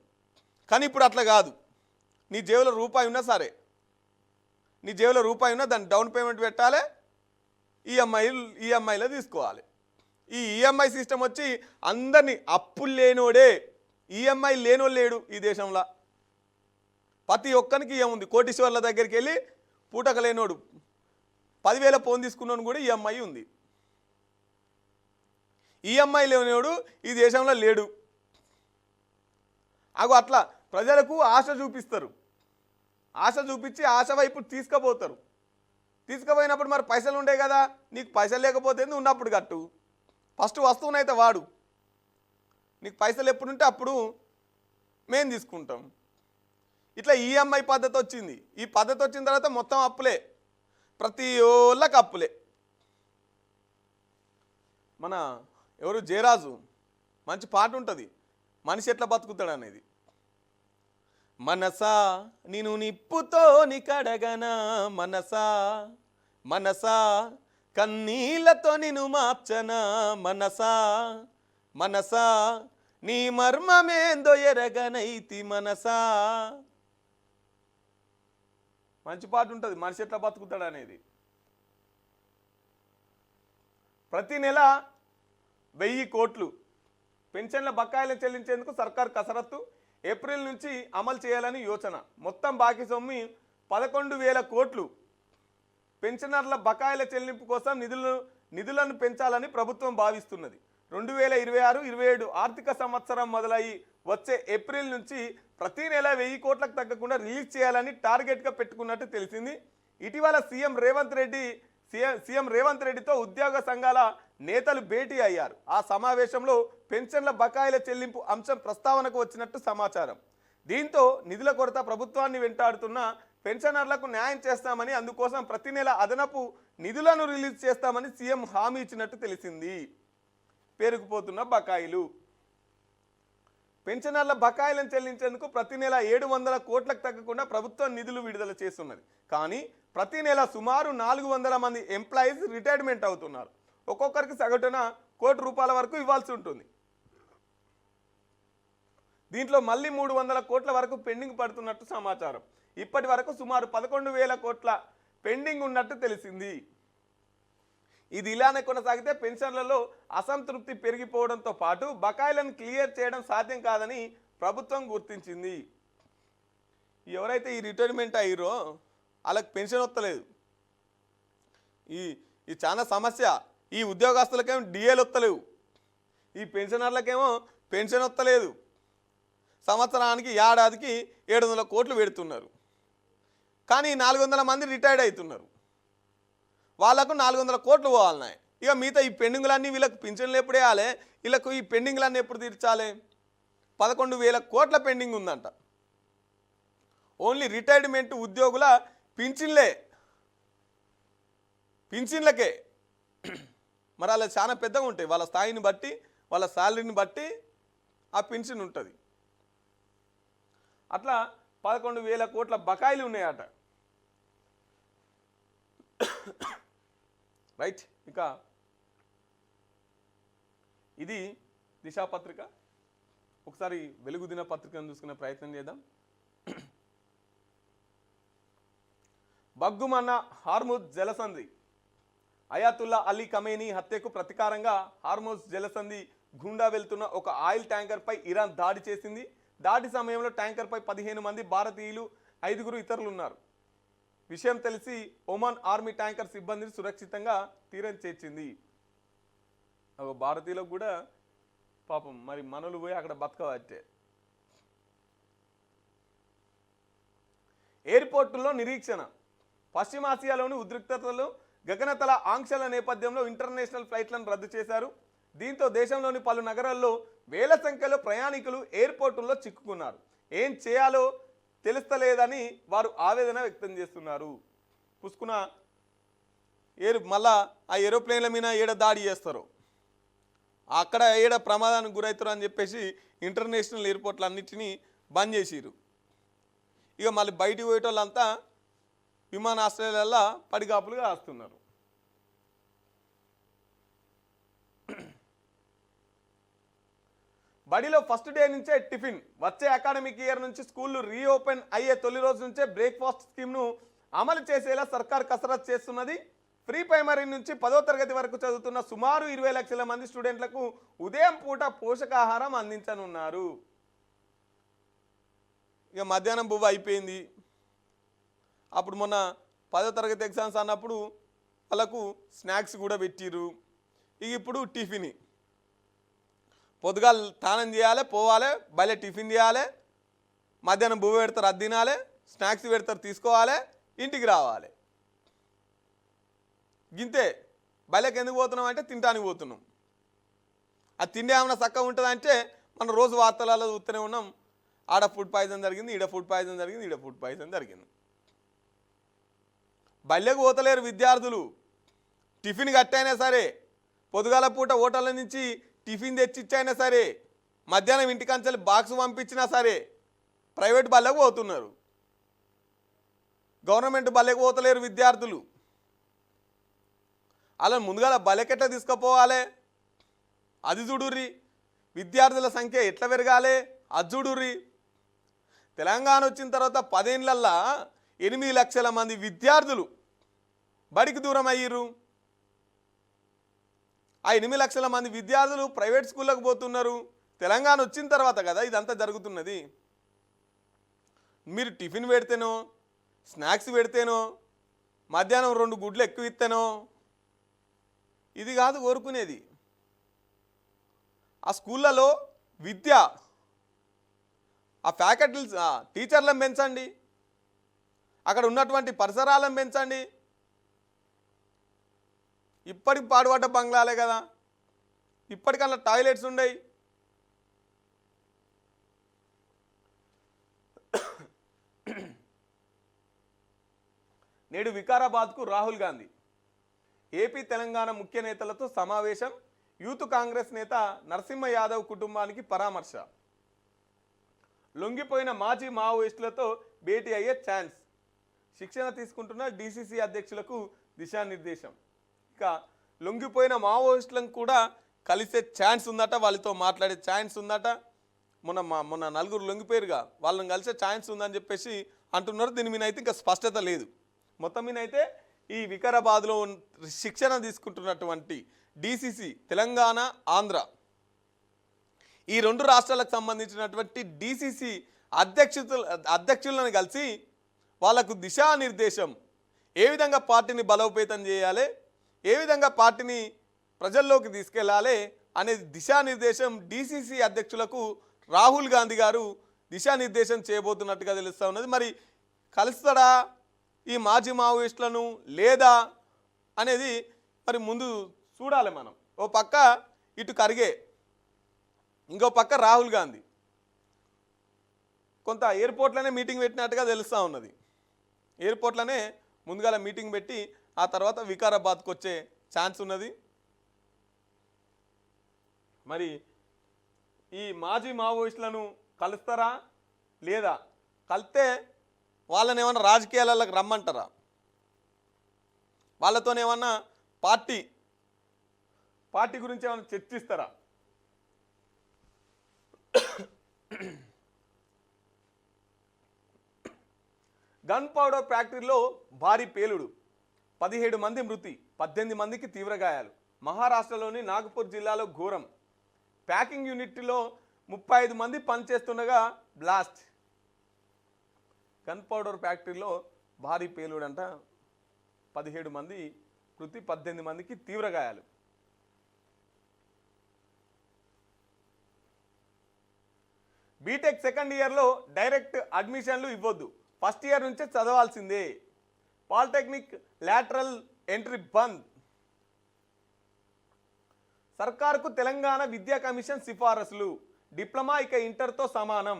కానీ ఇప్పుడు అట్లా కాదు. నీ జేబులో రూపాయి ఉన్నా సరే, నీ జేబులో రూపాయి ఉన్నా దాన్ని డౌన్ పేమెంట్ పెట్టాలి, ఈఎంఐలో తీసుకోవాలి. ఈ ఈఎంఐ సిస్టమ్ వచ్చి అందరినీ అప్పులు లేనోడే, ఈఎంఐ లేనోడు లేడు ఈ దేశంలో. ప్రతి ఒక్కరికి ఏముంది, కోటీశ్వర్ల దగ్గరికి వెళ్ళి పూటక లేనోడు 10,000 ఫోన్ తీసుకున్నాను కూడా ఈఎంఐ ఉంది. ఈఎంఐ లేనోడు ఈ దేశంలో లేడు. అగో అట్లా ప్రజలకు ఆశ చూపిస్తారు, ఆశ చూపించి ఆశ వైపు తీసుకుపోతారు. తీసుకుపోయినప్పుడు మరి పైసలు ఉండే కదా, నీకు పైసలు లేకపోతే ఉన్నప్పుడు కట్టు, ఫస్ట్ వస్తువునైతే వాడు, నీకు పైసలు ఎప్పుడుంటే అప్పుడు మేము తీసుకుంటాం. ఇట్లా ఈఎంఐ పద్ధతి వచ్చింది. ఈ పద్ధతి వచ్చిన తర్వాత మొత్తం అప్పులే, ప్రతి ఓళ్ళకి అప్పులే. మన ఎవరు జయరాజు మంచి పాట ఉంటుంది, మనిషి ఎట్లా బతుకుతాడు అనేది. మనసా నిన్ను నిప్పుతో కడగనా, మనసా మనసా కన్నీళ్లతో నిన్ను మార్చనా, మనసా మనసా నీ మర్మమేందో ఎరగనైతి మనసా. మంచి పాట ఉంటుంది, మనిషి ఎట్లా బతుకుతాడు అనేది. ప్రతి నెల 1000 కోట్లు పెన్షన్ల బకాయిలు చెల్లించేందుకు సర్కార్ కసరత్తు, ఏప్రిల్ నుంచి అమలు చేయాలని యోచన. మొత్తం బాకీ సొమ్ము 11,000 కోట్లు. పెన్షనర్ల బకాయిల చెల్లింపు కోసం నిధులను పెంచాలని ప్రభుత్వం భావిస్తున్నది. 2026-27 ఆర్థిక సంవత్సరం మొదలయ్యి వచ్చే ఏప్రిల్ నుంచి ప్రతి నెల 1000 కోట్లకు తగ్గకుండా రిలీజ్ చేయాలని టార్గెట్గా పెట్టుకున్నట్టు తెలిసింది. ఇటీవల సీఎం రేవంత్ రెడ్డితో ఉద్యోగ సంఘాల నేతలు భేటీ అయ్యారు. ఆ సమావేశంలో పెన్షన్ల బకాయిల చెల్లింపు అంశం ప్రస్తావనకు వచ్చినట్టు సమాచారం. దీంతో నిధుల కొరత ప్రభుత్వాన్ని వెంటాడుతున్న పెన్షనర్లకు న్యాయం చేస్తామని, అందుకోసం ప్రతి నెల అదనపు నిధులను రిలీజ్ చేస్తామని సీఎం హామీ ఇచ్చినట్టు తెలిసింది. పేరుకుపోతున్న బకాయిలు, పెన్షనర్ల బకాయిలను చెల్లించేందుకు ప్రతి నెల 700 కోట్లకు తగ్గకుండా ప్రభుత్వం నిధులు విడుదల చేస్తున్నది. కానీ ప్రతి నెల సుమారు 400 మంది ఎంప్లాయీస్ రిటైర్మెంట్ అవుతున్నారు. ఒక్కొక్కరికి సగటున ₹1 కోటి వరకు ఇవ్వాల్సి ఉంటుంది. దీంట్లో మళ్ళీ 300 కోట్ల వరకు పెండింగ్ పడుతున్నట్టు సమాచారం. ఇప్పటి వరకు సుమారు 11,000 కోట్ల పెండింగ్ ఉన్నట్టు తెలిసింది. ఇది ఇలానే కొనసాగితే పెన్షన్లలో అసంతృప్తి పెరిగిపోవడంతో పాటు బకాయిలను క్లియర్ చేయడం సాధ్యం కాదని ప్రభుత్వం గుర్తించింది. ఎవరైతే ఈ రిటైర్మెంట్ అయ్యారో వాళ్ళకి పెన్షన్ వస్తలేదు. ఇది చాలా సమస్య. ఈ ఉద్యోగస్తులకేమో డిఏలు వస్తలేవు, ఈ పెన్షనర్లకేమో పెన్షన్ వస్తలేదు. సంవత్సరానికి ఏడాదికి 700 కోట్లు పెడుతున్నారు, కానీ 400 మంది రిటైర్డ్ అవుతున్నారు. వాళ్ళకు 400 కోట్లు పోవాలన్నాయి. ఇక మిగతా ఈ పెండింగ్లన్నీ వీళ్ళకి పింఛన్లు ఎప్పుడు వేయాలి, వీళ్ళకు ఈ పెండింగ్లన్నీ ఎప్పుడు తీర్చాలి? 11,000 కోట్ల పెండింగ్ ఉందంట. ఓన్లీ రిటైర్మెంట్ ఉద్యోగుల పింఛన్లకే. మరి అలా చాలా పెద్దగా ఉంటాయి, వాళ్ళ స్థాయిని బట్టి వాళ్ళ శాలరీని బట్టి ఆ పింఛన్ ఉంటుంది. అట్లా 11,000 కోట్ల బకాయిలు ఉన్నాయట. రైట్, ఇక ఇది దిశాపత్రిక. ఒకసారి వెలుగు దిన పత్రికను చూసుకునే ప్రయత్నం చేద్దాం. బగ్గుమన్న హార్ముజ్ జలసంధి. అయాతుల్లా అలీ ఖమేనీ హత్యకు ప్రతీకారంగా హార్ముజ్ జలసంధి గుండా వెళ్తున్న ఒక ఆయిల్ ట్యాంకర్పై ఇరాన్ దాడి చేసింది. దాడి సమయంలో ట్యాంకర్పై 15 మంది భారతీయులు, 5 ఇతరులు ఉన్నారు. విషయం తెలిసి ఒమాన్ ఆర్మీ ట్యాంకర్ సిబ్బందిని సురక్షితంగా తీరం చేర్చింది. భారతీయులకు కూడా పాపం మరి మనలు పోయి అక్కడ బతకవట్టే. ఎయిర్పోర్టుల్లో నిరీక్షణ. పశ్చిమాసియాలోని ఉద్రిక్తతలు, గగనతల ఆంక్షల నేపథ్యంలో ఇంటర్నేషనల్ ఫ్లైట్లను రద్దు చేశారు. దీంతో దేశంలోని పలు నగరాల్లో వేల సంఖ్యలో ప్రయాణికులు ఎయిర్పోర్టుల్లో చిక్కుకున్నారు. ఏం చేయాలో తెలుస్తలేదని వారు ఆవేదన వ్యక్తం చేస్తున్నారు. పుసుకున్న మళ్ళా ఆ ఏరోప్లేన్ల మీద ఏడ దాడి చేస్తారు, అక్కడ ఏడ ప్రమాదానికి గురవుతారు అని చెప్పేసి ఇంటర్నేషనల్ ఎయిర్పోర్ట్లు అన్నిటినీ బంద్ చేసిరు. ఇక మళ్ళీ బయటికి పోయేటోళ్ళంతా విమానాశ్రయాలలో పడిగాపులుగా వస్తున్నారు. బడిలో ఫస్ట్ డే నుంచే టిఫిన్. వచ్చే అకాడమిక్ ఇయర్ నుంచి స్కూళ్లు రీఓపెన్ అయ్యే తొలి రోజు నుంచే బ్రేక్ఫాస్ట్ స్కీమ్ను అమలు చేసేలా సర్కార్ కసరత్తు చేస్తున్నది. ప్రీ ప్రైమరీ నుంచి 10వ తరగతి వరకు చదువుతున్న సుమారు 20 లక్షల మంది స్టూడెంట్లకు ఉదయం పూట పోషకాహారం అందించనున్నారు. ఇక మధ్యాహ్నం బువ్వ అయిపోయింది. అప్పుడు మొన్న 10వ తరగతి ఎగ్జామ్స్ అన్నప్పుడు వాళ్ళకు స్నాక్స్ కూడా పెట్టిరు. ఇక ఇప్పుడు టిఫిన్. పొద్దుగాల స్నానం చేయాలి, పోవాలి, బయట టిఫిన్ చేయాలి, మధ్యాహ్నం బువ్వ పెడతారు, అది తినాలి, స్నాక్స్ పెడతారు, తీసుకోవాలి, ఇంటికి రావాలి. గింతే. బయటకి ఎందుకు పోతున్నాం అంటే తినడానికి పోతున్నాం. అది తిండి ఏమైనా చక్కగా ఉంటుందంటే మనం రోజు వార్తలలో చూస్తూనే ఉన్నాం, ఆడ ఫుడ్ పాయిజన్ జరిగింది, ఈడ ఫుడ్ పాయిజన్ జరిగింది, ఈడ ఫుడ్ పాయిజన్ జరిగింది. బయటకు పోతలేరు విద్యార్థులు. టిఫిన్ కట్టైనా సరే, పొద్దుగాల పూట హోటళ్ళ నుంచి టిఫిన్ తెచ్చిచ్చైనా సరే, మధ్యాహ్నం ఇంటికంచెల్లి బాక్స్ పంపించినా సరే ప్రైవేట్ బళ్ళకు పోతున్నారు. గవర్నమెంట్ బళ్ళకు పోతలేరు విద్యార్థులు. అలా ముందుగా బలెకెట్లా తీసుకుపోవాలి అది చూడుర్రి. విద్యార్థుల సంఖ్య ఎట్లా పెరగాలి అది చూడుర్రి. తెలంగాణ వచ్చిన తర్వాత 10 ఏళ్లల్లో 8 లక్షల మంది విద్యార్థులు బడికి దూరం అయ్యారు. ఆ 8 లక్షల మంది విద్యార్థులు ప్రైవేట్ స్కూళ్ళకు పోతున్నారు. తెలంగాణ వచ్చిన తర్వాత కదా ఇదంతా జరుగుతున్నది. మీరు టిఫిన్ పెడితేనో, స్నాక్స్ పెడితేనో, మధ్యాహ్నం 2 గుడ్లు ఎక్కువ ఇస్తేనో ఇది కాదు కోరుకునేది. ఆ స్కూళ్ళలో విద్య, ఆ ఫ్యాకల్టీ టీచర్లను పెంచండి, అక్కడ ఉన్నటువంటి పరిసరాలను పెంచండి. ఇప్పటికి పాడుపడ్డ బంగ్లాలే కదా, ఇప్పటికల్లా టాయిలెట్స్ ఉండయి. నేడు వికారాబాద్కు రాహుల్ గాంధీ. ఏపీ తెలంగాణ ముఖ్య నేతలతో సమావేశం. యూత్ కాంగ్రెస్ నేత నరసింహ యాదవ్ కుటుంబానికి పరామర్శ. లొంగిపోయిన మాజీ మావోయిస్టులతో భేటీ అయ్యే ఛాన్స్. శిక్షణ తీసుకుంటున్న డీసీసీ అధ్యక్షులకు దిశానిర్దేశం. ఇక లొంగిపోయిన మావోయిస్టులను కూడా కలిసే ఛాన్స్ ఉందట, వాళ్ళతో మాట్లాడే ఛాన్స్ ఉందట. మొన్న 4 లొంగిపోయారుగా, వాళ్ళని కలిసే ఛాన్స్ ఉందని చెప్పేసి అంటున్నారు. దీని మీద అయితే ఇంకా స్పష్టత లేదు. మొత్తం మీద అయితే ఈ వికారాబాద్లో శిక్షణ తీసుకుంటున్నటువంటి డీసీసీ తెలంగాణ, ఆంధ్ర ఈ 2 రాష్ట్రాలకు సంబంధించినటువంటి డీసీసీ అధ్యక్షులను కలిసి వాళ్ళకు దిశానిర్దేశం, ఏ విధంగా పార్టీని బలోపేతం చేయాలి, ఏ విధంగా పార్టీని ప్రజల్లోకి తీసుకెళ్లాలి అనేది దిశానిర్దేశం డీసీసీ అధ్యక్షులకు రాహుల్ గాంధీ గారు దిశానిర్దేశం చేయబోతున్నట్టుగా తెలుస్తూ ఉన్నది. మరి కలుస్తాడా ఈ మాజీ మావోయిస్టులను లేదా అనేది మరి ముందు చూడాలి మనం. ఓ పక్క ఇటు ఖర్గే, ఇంకో పక్క రాహుల్ గాంధీ కొంత ఎయిర్పోర్ట్లోనే మీటింగ్ పెట్టినట్టుగా తెలుస్తూ ఉన్నది. ఎయిర్పోర్ట్లోనే ముందుగాల మీటింగ్ పెట్టి ఆ తర్వాత వికారాబాద్కు వచ్చే ఛాన్స్ ఉన్నది. మరి ఈ మాజీ మావోయిస్టులను కలుస్తారా లేదా, కలిస్తే వాళ్ళని ఏమన్నా రాజకీయాలకు రమ్మంటారా, వాళ్ళతోనేమన్నా పార్టీ గురించి ఏమైనా చర్చిస్తారా? గన్ పౌడర్ ఫ్యాక్టరీలో భారీ పేలుడు, 17 మంది మృతి, 18 మందికి తీవ్ర గాయాలు. మహారాష్ట్రలోని నాగపూర్ జిల్లాలో ఘోరం. ప్యాకింగ్ యూనిట్లో 35 మంది పనిచేస్తుండగా బ్లాస్ట్. గన్ పౌడర్ ఫ్యాక్టరీలో భారీ పేలుడంట, 17 మంది మృతి, 18 మందికి తీవ్ర గాయాలు. బీటెక్ సెకండ్ ఇయర్లో డైరెక్ట్ అడ్మిషన్లు ఇవ్వద్దు, ఫస్ట్ ఇయర్ నుంచే చదవాల్సిందే. పాలిటెక్నిక్ లాటరల్ ఎంట్రీ బంద్. సర్కార్కు తెలంగాణ విద్యా కమిషన్ సిఫారసులు, డిప్లొమా ఇక ఇంటర్తో సమానం.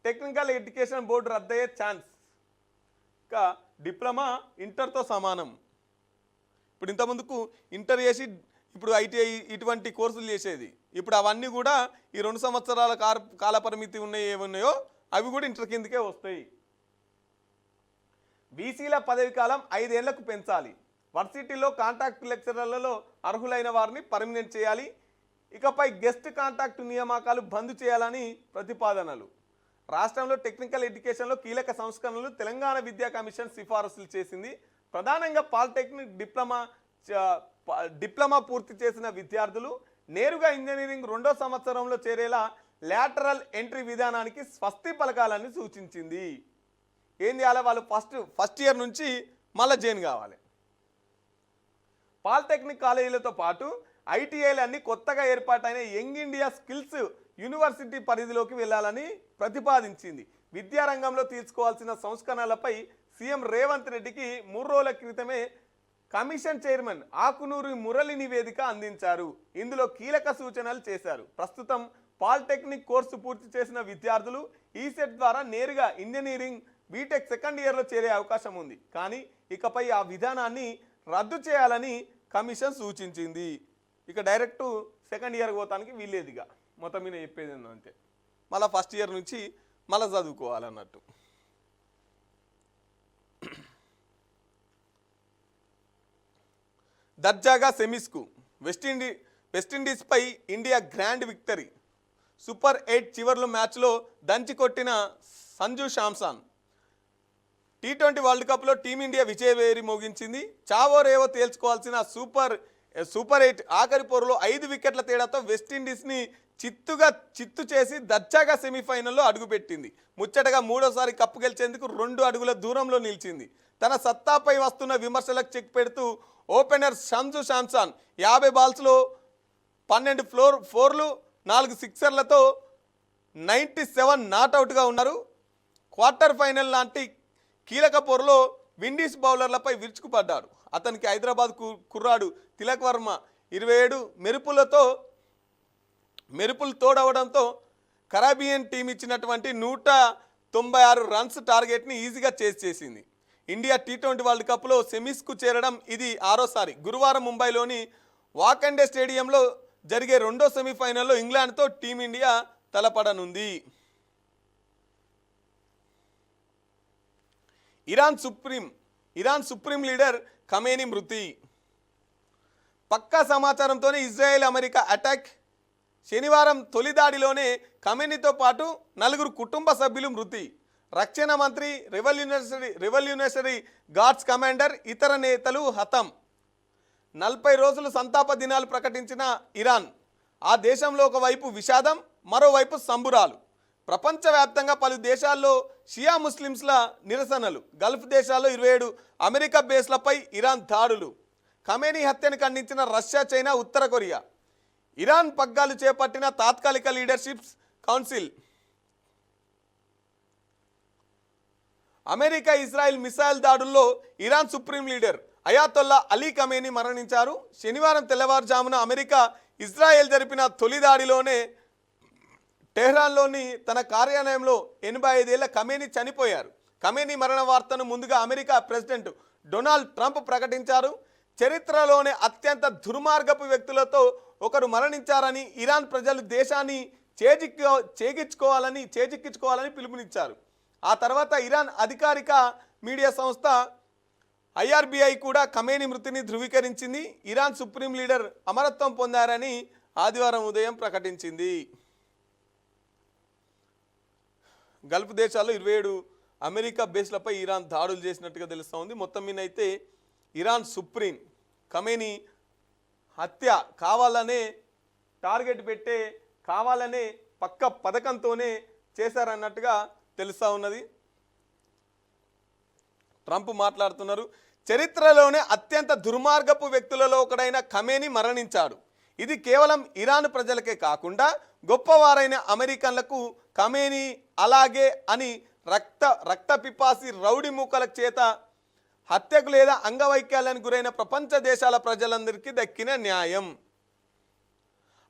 టెక్నికల్ ఎడ్యుకేషన్ బోర్డు రద్దయ్యే ఛాన్స్. ఇక డిప్లొమా ఇంటర్తో సమానం. ఇప్పుడు ఇంతకుముందుకు ఇంటర్ చేసి ఇప్పుడు ఐటీఐ ఇటువంటి కోర్సులు చేసేది, ఇప్పుడు అవన్నీ కూడా ఈ 2 సంవత్సరాల కాలపరిమితి ఉన్నాయి ఏమున్నాయో అవి కూడా ఇంటర్ కిందకే వస్తాయి. బీసీల పదవి కాలం 5 ఏళ్లకు పెంచాలి. వర్సిటీలో కాంట్రాక్ట్ లెక్చరర్లలో అర్హులైన వారిని పర్మనెంట్ చేయాలి. ఇకపై గెస్ట్ కాంట్రాక్ట్ నియామకాలు బంద్ చేయాలని ప్రతిపాదనలు. రాష్ట్రంలో టెక్నికల్ ఎడ్యుకేషన్లో కీలక సంస్కరణలు తెలంగాణ విద్యా కమిషన్ సిఫారసులు చేసింది. ప్రధానంగా పాలిటెక్నిక్ డిప్లొమా పూర్తి చేసిన విద్యార్థులు నేరుగా ఇంజనీరింగ్ 2వ సంవత్సరంలో చేరేలా లాటరల్ ఎంట్రీ విధానానికి స్వస్తి పలకాలని సూచించింది. ఏం చేయాలి, వాళ్ళు ఫస్ట్ ఇయర్ నుంచి మళ్ళీ జాయిన్ కావాలి. పాలిటెక్నిక్ కాలేజీలతో పాటు ఐటీఐలన్నీ కొత్తగా ఏర్పాటైన యంగ్ ఇండియా స్కిల్స్ యూనివర్సిటీ పరిధిలోకి వెళ్లాలని ప్రతిపాదించింది. విద్యారంగంలో తీసుకోవాల్సిన సంస్కరణలపై సీఎం రేవంత్ రెడ్డికి 3 రోజుల క్రితమే కమిషన్ చైర్మన్ ఆకునూరి మురళి నివేదిక అందించారు. ఇందులో కీలక సూచనలు చేశారు. ప్రస్తుతం పాలిటెక్నిక్ కోర్సు పూర్తి చేసిన విద్యార్థులు ఈసెట్ ద్వారా నేరుగా ఇంజనీరింగ్ బీటెక్ సెకండ్ ఇయర్లో చేరే అవకాశం ఉంది. కానీ ఇకపై ఆ విధానాన్ని రద్దు చేయాలని కమిషన్ సూచించింది. ఇక డైరెక్ట్ సెకండ్ ఇయర్ పోతానికి వీల్లేదిగా, మొత్తం మీద చెప్పేది ఏంటంటే మళ్ళీ ఫస్ట్ ఇయర్ నుంచి మళ్ళీ చదువుకోవాలన్నట్టు. దర్జాగా సెమీస్కు వెస్టిండీస్పై ఇండియా గ్రాండ్ విక్టరీ. సూపర్ 8 చివర్లో మ్యాచ్లో దంచి కొట్టిన సంజు శాంసన్. T20 వరల్డ్ కప్లో టీమిండియా విజయవేరి మోగించింది. చావో రేవో తేల్చుకోవాల్సిన సూపర్ 8 ఆఖరి పోరులో 5 వికెట్ల తేడాతో వెస్టిండీస్ని చిత్తు చేసి దర్జాగా సెమీఫైనల్లో అడుగుపెట్టింది. ముచ్చటగా 3వసారి కప్పు గెలిచేందుకు 2 అడుగుల దూరంలో నిలిచింది. తన సత్తాపై వస్తున్న విమర్శలకు చెక్ పెడుతూ ఓపెనర్ సంజు శాంసన్ 50 బాల్స్లో 12 ఫోర్లు 4 సిక్సర్లతో 97 నాట్అవుట్గా ఉన్నారు. క్వార్టర్ ఫైనల్ లాంటి కీలక పోరులో విండీస్ బౌలర్లపై విరుచుకుపడ్డాడు. అతనికి హైదరాబాద్ కుర్రాడు తిలక్ వర్మ 27 మెరుపులు తోడవడంతో కరాబియన్ టీం ఇచ్చినటువంటి 196 రన్స్ టార్గెట్ని ఈజీగా చేసింది. ఇండియా T20 వరల్డ్ కప్లో సెమీస్కు చేరడం ఇది 6వసారి. గురువారం ముంబైలోని వాకండే స్టేడియంలో జరిగే 2వ సెమీఫైనల్లో ఇంగ్లాండ్తో టీమిండియా తలపడనుంది. ఇరాన్ సుప్రీం లీడర్ ఖమేనీ మృతి. పక్కా సమాచారంతోనే ఇజ్రాయెల్ అమెరికా అటాక్. శనివారం తొలి దాడిలోనే ఖమేనీతో పాటు 4 కుటుంబ సభ్యులు మృతి. రక్షణ మంత్రి, రెవల్యూషనరీ గార్డ్స్ కమాండర్, ఇతర నేతలు హతం. 40 రోజులు సంతాప దినాలు ప్రకటించిన ఇరాన్. ఆ దేశంలో ఒకవైపు విషాదం, మరోవైపు సంబురాలు. ప్రపంచవ్యాప్తంగా పలు దేశాల్లో షియా ముస్లింస్ల నిరసనలు. గల్ఫ్ దేశాల్లో 27 అమెరికా బేస్లపై ఇరాన్ దాడులు. ఖమేనీ హత్యను ఖండించిన రష్యా, చైనా, ఉత్తర కొరియా. ఇరాన్ పగ్గాలు చేపట్టిన తాత్కాలిక leadership council. America Israel missile దాడుల్లో Iran supreme leader Ayatollah Ali Khamenei మరణించారు. శనివారం తెల్లవారుజామున అమెరికా ఇజ్రాయెల్ జరిపిన తొలి దాడిలోనే టెహ్రాన్లోని తన కార్యాలయంలో 85 ఏళ్ల ఖమేనీ చనిపోయారు. ఖమేనీ మరణ వార్తను ముందుగా అమెరికా ప్రెసిడెంట్ డొనాల్డ్ ట్రంప్ ప్రకటించారు. చరిత్రలోనే అత్యంత దుర్మార్గపు వ్యక్తులతో ఒకరు మరణించారని, ఇరాన్ ప్రజలు దేశాన్ని చేజిక్కించుకోవాలని పిలుపునిచ్చారు. ఆ తర్వాత ఇరాన్ అధికారిక మీడియా సంస్థ IRBI కూడా ఖమేనీ మృతిని ధృవీకరించింది. ఇరాన్ సుప్రీం లీడర్ అమరత్వం పొందారని ఆదివారం ఉదయం ప్రకటించింది. గల్ఫ్ దేశాల్లో 27 అమెరికా బేస్లపై ఇరాన్ దాడులు చేసినట్టుగా తెలుస్తూ ఉంది. మొత్తం మీద అయితే ఇరాన్ సుప్రీం ఖమేనీ హత్య కావాలనే టార్గెట్ పెట్టే, కావాలనే పక్క పథకంతోనే చేశారన్నట్టుగా తెలుస్తూ ఉన్నది. ట్రంప్ మాట్లాడుతున్నారు. చరిత్రలోనే అత్యంత దుర్మార్గపు వ్యక్తులలో ఒకడైన ఖమేనీ మరణించాడు. ఇది కేవలం ఇరాన్ ప్రజలకే కాకుండా గొప్పవారైన అమెరికన్లకు ఖమేనీ అలాగే అని రక్త పిపాసి రౌడీ మూకల చేత హత్యకు లేదా అంగవైకల్యానికి గురైన ప్రపంచ దేశాల ప్రజలందరికీ దక్కిన న్యాయం.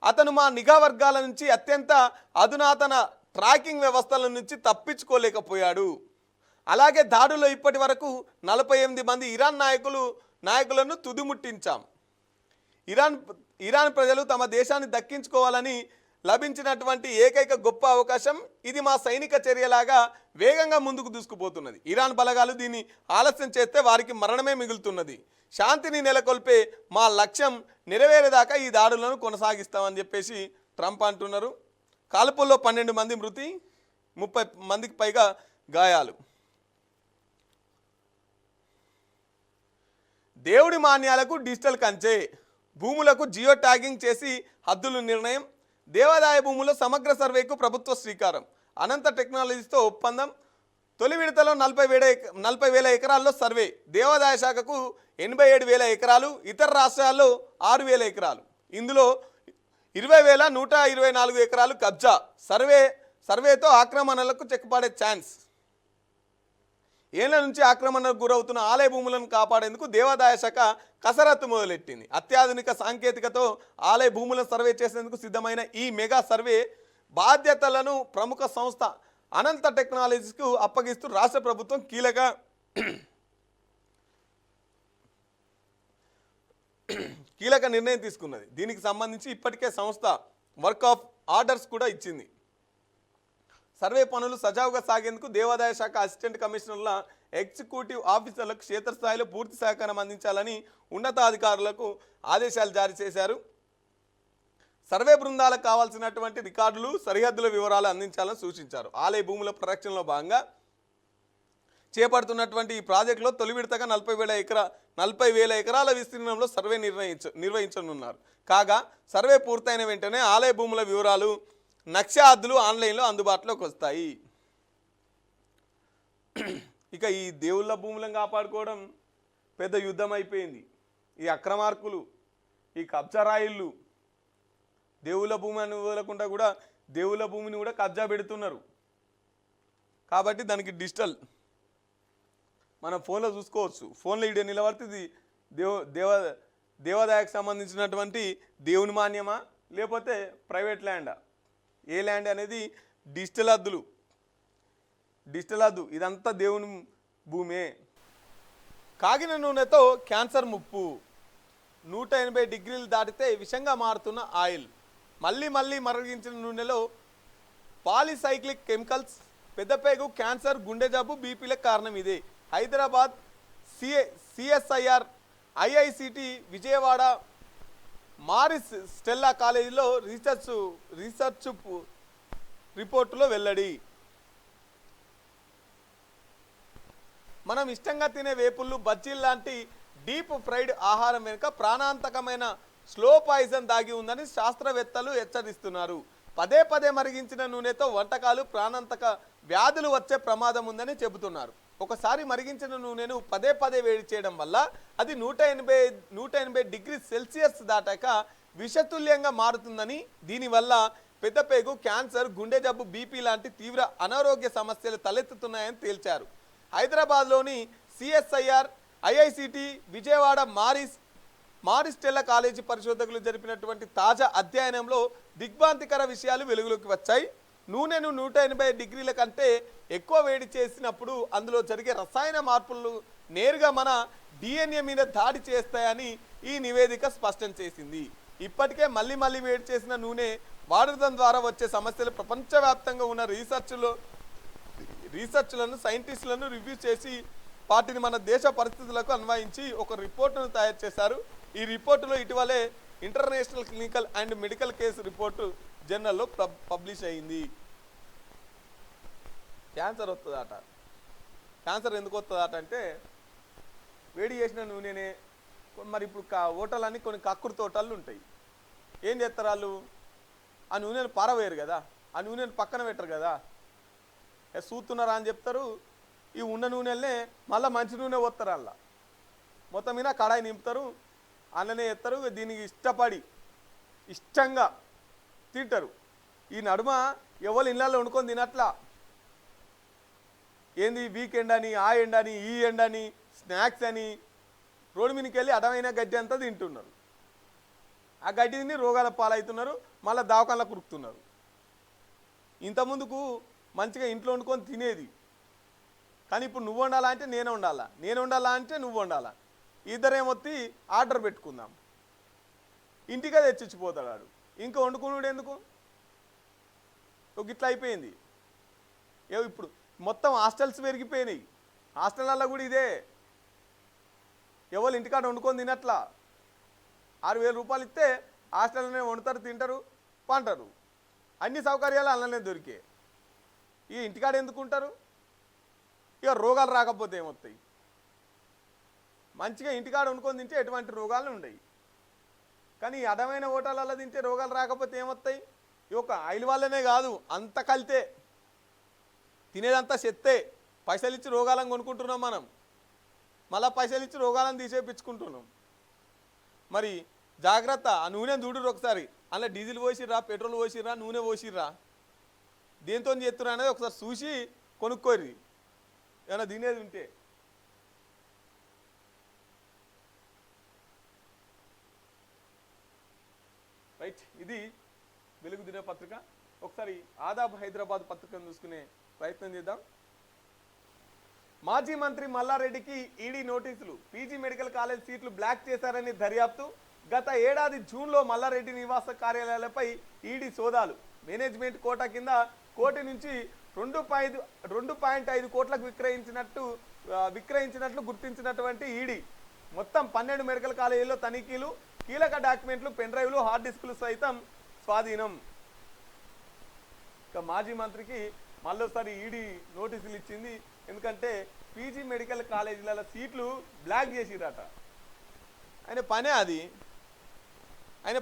అతను మా నిఘా వర్గాల నుంచి అత్యంత అధునాతన ట్రాకింగ్ వ్యవస్థల నుంచి తప్పించుకోలేకపోయాడు. అలాగే దాడులో ఇప్పటి వరకు 48 మంది ఇరాన్ నాయకులను తుదిముట్టించాం. ఇరాన్ ప్రజలు తమ దేశాన్ని దక్కించుకోవాలని లభించినటువంటి ఏకైక గొప్ప అవకాశం ఇది. మా సైనిక చర్యలాగా వేగంగా ముందుకు దూసుకుపోతున్నది. ఇరాన్ బలగాలు దీన్ని ఆలస్యం చేస్తే వారికి మరణమే మిగులుతున్నది. శాంతిని నెలకొల్పే మా లక్ష్యం నెరవేరేదాకా ఈ దాడులను కొనసాగిస్తామని చెప్పేసి ట్రంప్ అంటున్నారు. కాల్పుల్లో 12 మంది మృతి, 30 మందికి పైగా గాయాలు. దేవుడి మాన్యాలకు డిజిటల్ కంచె, భూములకు జియో ట్యాగింగ్ చేసి హద్దులు నిర్ణయం. దేవాదాయ భూముల సమగ్ర సర్వేకు ప్రభుత్వ శ్రీకారం. అనంత టెక్నాలజీస్తో ఒప్పందం. తొలి విడతలో 40,000 ఎకరాల్లో సర్వే. దేవాదాయ శాఖకు 87,000 ఎకరాలు, ఇతర రాష్ట్రాల్లో 6,000 ఎకరాలు. ఇందులో 20,124 ఎకరాలు కబ్జా. సర్వేతో ఆక్రమణలకు చెక్కుపడే ఛాన్స్. ఏళ్ల నుంచి ఆక్రమణకు గురవుతున్న ఆలయ భూములను కాపాడేందుకు దేవాదాయ శాఖ కసరత్తు మొదలెట్టింది. అత్యాధునిక సాంకేతికతో ఆలయ భూములను సర్వే చేసేందుకు సిద్ధమైన ఈ మెగా సర్వే బాధ్యతలను ప్రముఖ సంస్థ అనంత టెక్నాలజీస్కు అప్పగిస్తూ రాష్ట్ర ప్రభుత్వం కీలక నిర్ణయం తీసుకున్నది. దీనికి సంబంధించి ఇప్పటికే సంస్థ వర్క్ ఆఫ్ ఆర్డర్స్ కూడా ఇచ్చింది. సర్వే పనులు సజావుగా సాగేందుకు దేవాదాయ శాఖ అసిస్టెంట్ కమిషనర్ల ఎగ్జిక్యూటివ్ ఆఫీసర్లకు క్షేత్రస్థాయిలో పూర్తి సహకారం అందించాలని ఉన్నతాధికారులకు ఆదేశాలు జారీ చేశారు. సర్వే బృందాలకు కావాల్సినటువంటి రికార్డులు, సరిహద్దుల వివరాలు అందించాలని సూచించారు. ఆలయ భూముల పరిరక్షణలో భాగంగా చేపడుతున్నటువంటి ఈ ప్రాజెక్టులో తొలి విడతగా 40,000 ఎకరాల విస్తీర్ణంలో సర్వే నిర్వహించనున్నారు. కాగా సర్వే పూర్తయిన వెంటనే ఆలయ భూముల వివరాలు, నక్షా హద్దులు ఆన్లైన్లో అందుబాటులోకి వస్తాయి. ఇక ఈ దేవుళ్ళ భూములను కాపాడుకోవడం పెద్ద యుద్ధం అయిపోయింది. ఈ అక్రమార్కులు, ఈ కబ్జారాయిళ్ళు దేవుళ్ళ భూమి అని వదలకుండా కూడా దేవుళ్ళ భూమిని కూడా కబ్జా పెడుతున్నారు. కాబట్టి దానికి డిజిటల్ మనం ఫోన్లో చూసుకోవచ్చు. ఫోన్లో వీడియో నిలబడుతుంది. దేవాదాయకు సంబంధించినటువంటి దేవుని మాన్యమా లేకపోతే ప్రైవేట్ ల్యాండా, ఏ ల్యాండ్ అనేది డిజిటల్ హద్దు. ఇదంతా దేవుని భూమే. కాగిన నూనెతో క్యాన్సర్ ముప్పు. 180 డిగ్రీలు దాటితే విషంగా మారుతున్న ఆయిల్. మళ్ళీ మరిగించిన నూనెలో పాలిసైక్లిక్ కెమికల్స్. పెద్దపేగు, క్యాన్సర్, గుండె జబ్బు, బీపీలకు కారణం ఇదే. Hyderabad CSIR, IICT, Vijayawada Maris Stella కాలేజీలో రీసెర్చ్ రిపోర్టులో వెల్లడి. మనం ఇష్టంగా తినే వేపుళ్ళు, బజ్జీలు లాంటి డీప్ ఫ్రైడ్ ఆహారం వెనుక ప్రాణాంతకమైన స్లో పాయిజన్ దాగి ఉందని శాస్త్రవేత్తలు హెచ్చరిస్తున్నారు. పదే మరిగించిన నూనెతో వంటకాలు, ప్రాణాంతక వ్యాధులు వచ్చే ప్రమాదం ఉందని చెబుతున్నారు. ఒకసారి మరిగించిన నూనెను పదే పదే వేడి చేయడం వల్ల అది 180 డిగ్రీ సెల్సియస్ దాటాక విషతుల్యంగా మారుతుందని, దీనివల్ల పెద్దపేగు, క్యాన్సర్, గుండె జబ్బు, బీపీ లాంటి తీవ్ర అనారోగ్య సమస్యలు తలెత్తుతున్నాయని తేల్చారు. హైదరాబాద్లోని సిఎస్ఐఆర్, ఐఐసిటి, విజయవాడ మారిస్టెల్లా కాలేజీ పరిశోధకులు జరిపినటువంటి తాజా అధ్యయనంలో దిగ్భ్రాంతికర విషయాలు వెలుగులోకి వచ్చాయి. నూనెను 180 డిగ్రీల కంటే ఎక్కువ వేడి చేసినప్పుడు అందులో జరిగే రసాయన మార్పులు నేరుగా మన డిఎన్ఏ మీద దాడి చేస్తాయని ఈ నివేదిక స్పష్టం చేసింది. ఇప్పటికే మళ్ళీ వేడి చేసిన నూనె వాడడం ద్వారా వచ్చే సమస్యలు ప్రపంచవ్యాప్తంగా ఉన్న రీసెర్చ్లను సైంటిస్టులను రివ్యూ చేసి వాటిని మన దేశ పరిస్థితులకు అన్వయించి ఒక రిపోర్టును తయారు చేశారు. ఈ రిపోర్టులో ఇటీవలే international clinical and medical case report జర్నల్లో పబ్లిష్ అయింది. క్యాన్సర్ వస్తుందట. క్యాన్సర్ ఎందుకు వస్తుందట అంటే వేడి చేసిన నూనెనే. మరి ఇప్పుడు హోటల్ కొన్ని కక్కుడు తోటలు ఉంటాయి. ఏం చేస్తారు వాళ్ళు? ఆ నూనెను పారవేయరు కదా, ఆ నూనెను పక్కన పెట్టరు కదా, సూతున్నారా అని చెప్తారు. ఈ ఉన్న నూనెలనే మళ్ళీ మంచి నూనె పోస్తారు. అలా మొత్తం మీద కడాయి నింపుతారు, అందులోనే ఎత్తారు. దీనికి ఇష్టంగా తింటారు. ఈ నడుమ ఎవరు ఇళ్ళల్లో వండుకొని తినట్లా. ఏంది వీకెండ్ అని, ఆ ఎండ్ అని, ఈ ఎండ్ అని, స్నాక్స్ అని రోడ్డు మీదకి వెళ్ళి అడమైన గడ్డి అంతా తింటున్నారు. ఆ గడ్డి తిని రోగాల పాలవుతున్నారు, మళ్ళీ దవాఖానలకు కురుకుతున్నారు. ఇంతకుముందుకు మంచిగా ఇంట్లో వండుకొని తినేది. కానీ ఇప్పుడు నువ్వు వండాలా అంటే నేను వండాలా, నేను వండాలా అంటే నువ్వు వండాలా. ఇద్దరేమొత్తి ఆర్డర్ పెట్టుకుందాం, ఇంటికే తెచ్చిచ్చిపోతాడు వాడు. ఇంకా వండుకున్నాడు ఎందుకు? ఇట్లా అయిపోయింది. ఇప్పుడు మొత్తం హాస్టల్స్ పెరిగిపోయినాయి. హాస్టళ్ళల్లో కూడా ఇదే. ఎవరు ఇంటికాడ వండుకొని తినట్లా. 6,000 రూపాయలు ఇస్తే హాస్టల్లోనే వండుతారు, తింటారు, పంటారు. అన్ని సౌకర్యాలు అందులోనే దొరికే. ఈ ఇంటికాడ ఎందుకుంటారు? ఇక రోగాలు రాకపోతే ఏమొస్తాయి? మంచిగా ఇంటికాడ వండుకొని తింటే ఎటువంటి రోగాలు ఉండవు. కానీ ఈ అడమైన హోటళ్ళల్లో తింటే రోగాలు రాకపోతే ఏమొస్తాయి? ఈ ఒక ఆయిల్ వల్లనే కాదు, అంత కలితే, తినేదంతా చెత్తే. పైసలు ఇచ్చి రోగాలను కొనుక్కుంటున్నాం మనం, మళ్ళీ పైసలు ఇచ్చి రోగాలను తీసేపించుకుంటున్నాం. మరి జాగ్రత్త. ఆ నూనె చూడురు ఒకసారి. అందులో డీజిల్ పోసిర్రా, పెట్రోల్ పోసిర్రా, నూనె పోసిర్రా, దేంతో చేస్తున్నా అనేది ఒకసారి చూసి కొనుక్కోర్రి ఏమైనా తినేది ఉంటే. రైట్, ఇది వెలుగు దినపత్రిక. ఒకసారి ఆదాబ్ హైదరాబాద్ పత్రికను చూసుకునే ప్రయత్నం చేద్దాం. మాజీ మంత్రి మల్లారెడ్డికి ఈడీ నోటీసులు. పీజీ మెడికల్ కాలేజ్ సీట్లు బ్లాక్ చేశారని దర్యాప్తు. గత ఏడాది జూన్లో మల్లారెడ్డి నివాస కార్యాలయాలపై ఈడీ సోదాలు. మేనేజ్మెంట్ కోటా కింద కోటి నుంచి 2.5 కోట్లకు విక్రయించినట్లు గుర్తించినటువంటి ఈడీ మొత్తం 12 మెడికల్ కాలేజీల్లో తనిఖీలు. కీలక డాక్యుమెంట్లు, పెన్ డ్రైవ్లు, హార్డ్ డిస్కులు సైతం స్వాధీనం. ఇక మాజీ మంత్రికి మళ్ళీసారి ఈడీ నోటీసులు ఇచ్చింది. ఎందుకంటే పీజీ మెడికల్ కాలేజీల సీట్లు బ్లాక్ చేసిరట. ఆయన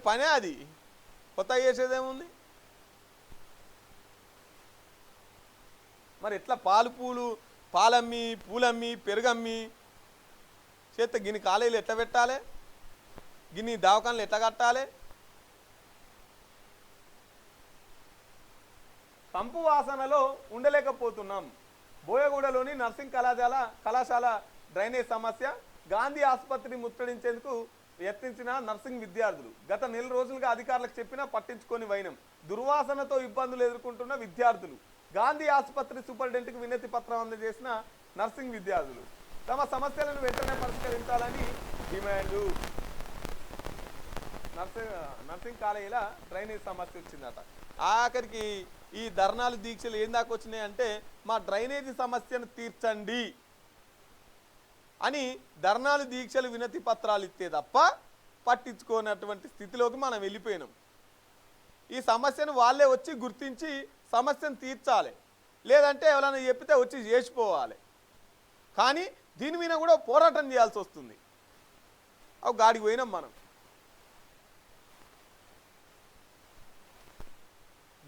పనే అది. కొత్త చేసేదేముంది? మరి ఎట్లా పాలమ్మి, పూలమ్మి, పెరుగమ్మి చేస్తే గిన్ని కాలేజీలు ఎట్లా పెట్టాలి? గిన్ని దవాఖానలు ఎట్లా కట్టాలి? కంపు వాసనలో ఉండలేకపోతున్నాం. బోయగూడలోని నర్సింగ్ కళాశాల డ్రైనేజ్ సమస్య. గాంధీ ఆసుపత్రిని ముట్టడించేందుకు యత్నించిన నర్సింగ్ విద్యార్థులు. గత నెల రోజులుగా అధికారులకు చెప్పినా పట్టించుకొని వైనం. దుర్వాసనతో ఇబ్బందులు ఎదుర్కొంటున్న విద్యార్థులు. గాంధీ ఆసుపత్రి సూపరింటెండెంట్కి వినతి పత్రం అందజేసిన నర్సింగ్ విద్యార్థులు తమ సమస్యలను వెంటనే పరిష్కరించాలని డిమాండ్లు. నర్సింగ్ కాలేజీల డ్రైనేజ్ సమస్య వచ్చిందట. ఆఖరికి ఈ ధర్నాలు, దీక్షలు ఏం దాకా వచ్చినాయి అంటే మా డ్రైనేజీ సమస్యను తీర్చండి అని ధర్నాలు, దీక్షలు, వినతి పత్రాలు ఇస్తే తప్ప పట్టించుకోనటువంటి స్థితిలోకి మనం వెళ్ళిపోయినాం. ఈ సమస్యను వాళ్ళే వచ్చి గుర్తించి సమస్యను తీర్చాలి, లేదంటే ఎవరైనా చెప్పితే వచ్చి చేసిపోవాలి. కానీ దీని మీద కూడా పోరాటం చేయాల్సి వస్తుంది. అవి గాడికి పోయినాం మనం.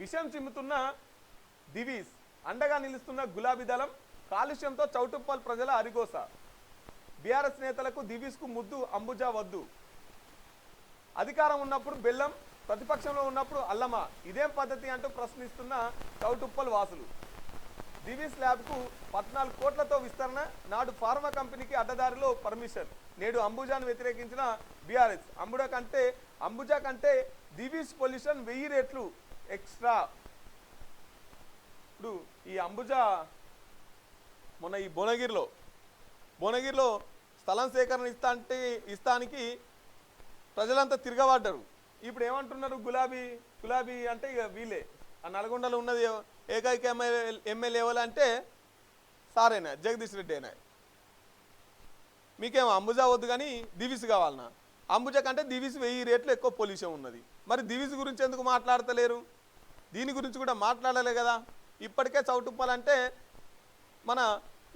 విషం చిమ్ముతున్న దివీస్, అండగా నిలుస్తున్న గులాబీ దళం. కాలుష్యంతో చౌటుప్పల్ ప్రజల అరిగోస. బీఆర్ఎస్ నేతలకు దివీస్కు ముద్దు అంబుజా వద్దు. అధికారం ఉన్నప్పుడు బెల్లం, ప్రతిపక్షంలో ఉన్నప్పుడు అల్లమా, ఇదేం పద్ధతి అంటూ ప్రశ్నిస్తున్న చౌటుప్పల్ వాసులు. దివీస్ ల్యాబ్కు 14 కోట్లతో విస్తరణ, నాడు ఫార్మా కంపెనీకి అడ్డదారిలో పర్మిషన్. నేడు అంబుజాను వ్యతిరేకించిన బీఆర్ఎస్. అంబుజా కంటే దివీస్ పొల్యూషన్ 1000 రెట్లు ఎక్స్ట్రా. ఇప్పుడు ఈ అంబుజా మొన్న ఈ భువనగిరిలో స్థలం సేకరణ ఇస్తానికి ప్రజలంతా తిరగబడ్డారు. ఇప్పుడు ఏమంటున్నారు, గులాబీ అంటే ఇక వీళ్ళే. ఆ నల్గొండలో ఉన్నది ఏకైక ఎమ్మెల్యే ఎవరంటే సారేనా, జగదీష్ రెడ్డి అయినా. మీకేమో అంబుజా వద్దు కానీ దివీస్ కావాలన్నా. అంబుజా కంటే దివీస్ 1000 రెట్లు ఎక్కువ పొల్యూషన్ ఉన్నది. మరి దివీస్ గురించి ఎందుకు మాట్లాడతలేరు? దీని గురించి కూడా మాట్లాడలే కదా. ఇప్పటికే చౌటుప్పలంటే మన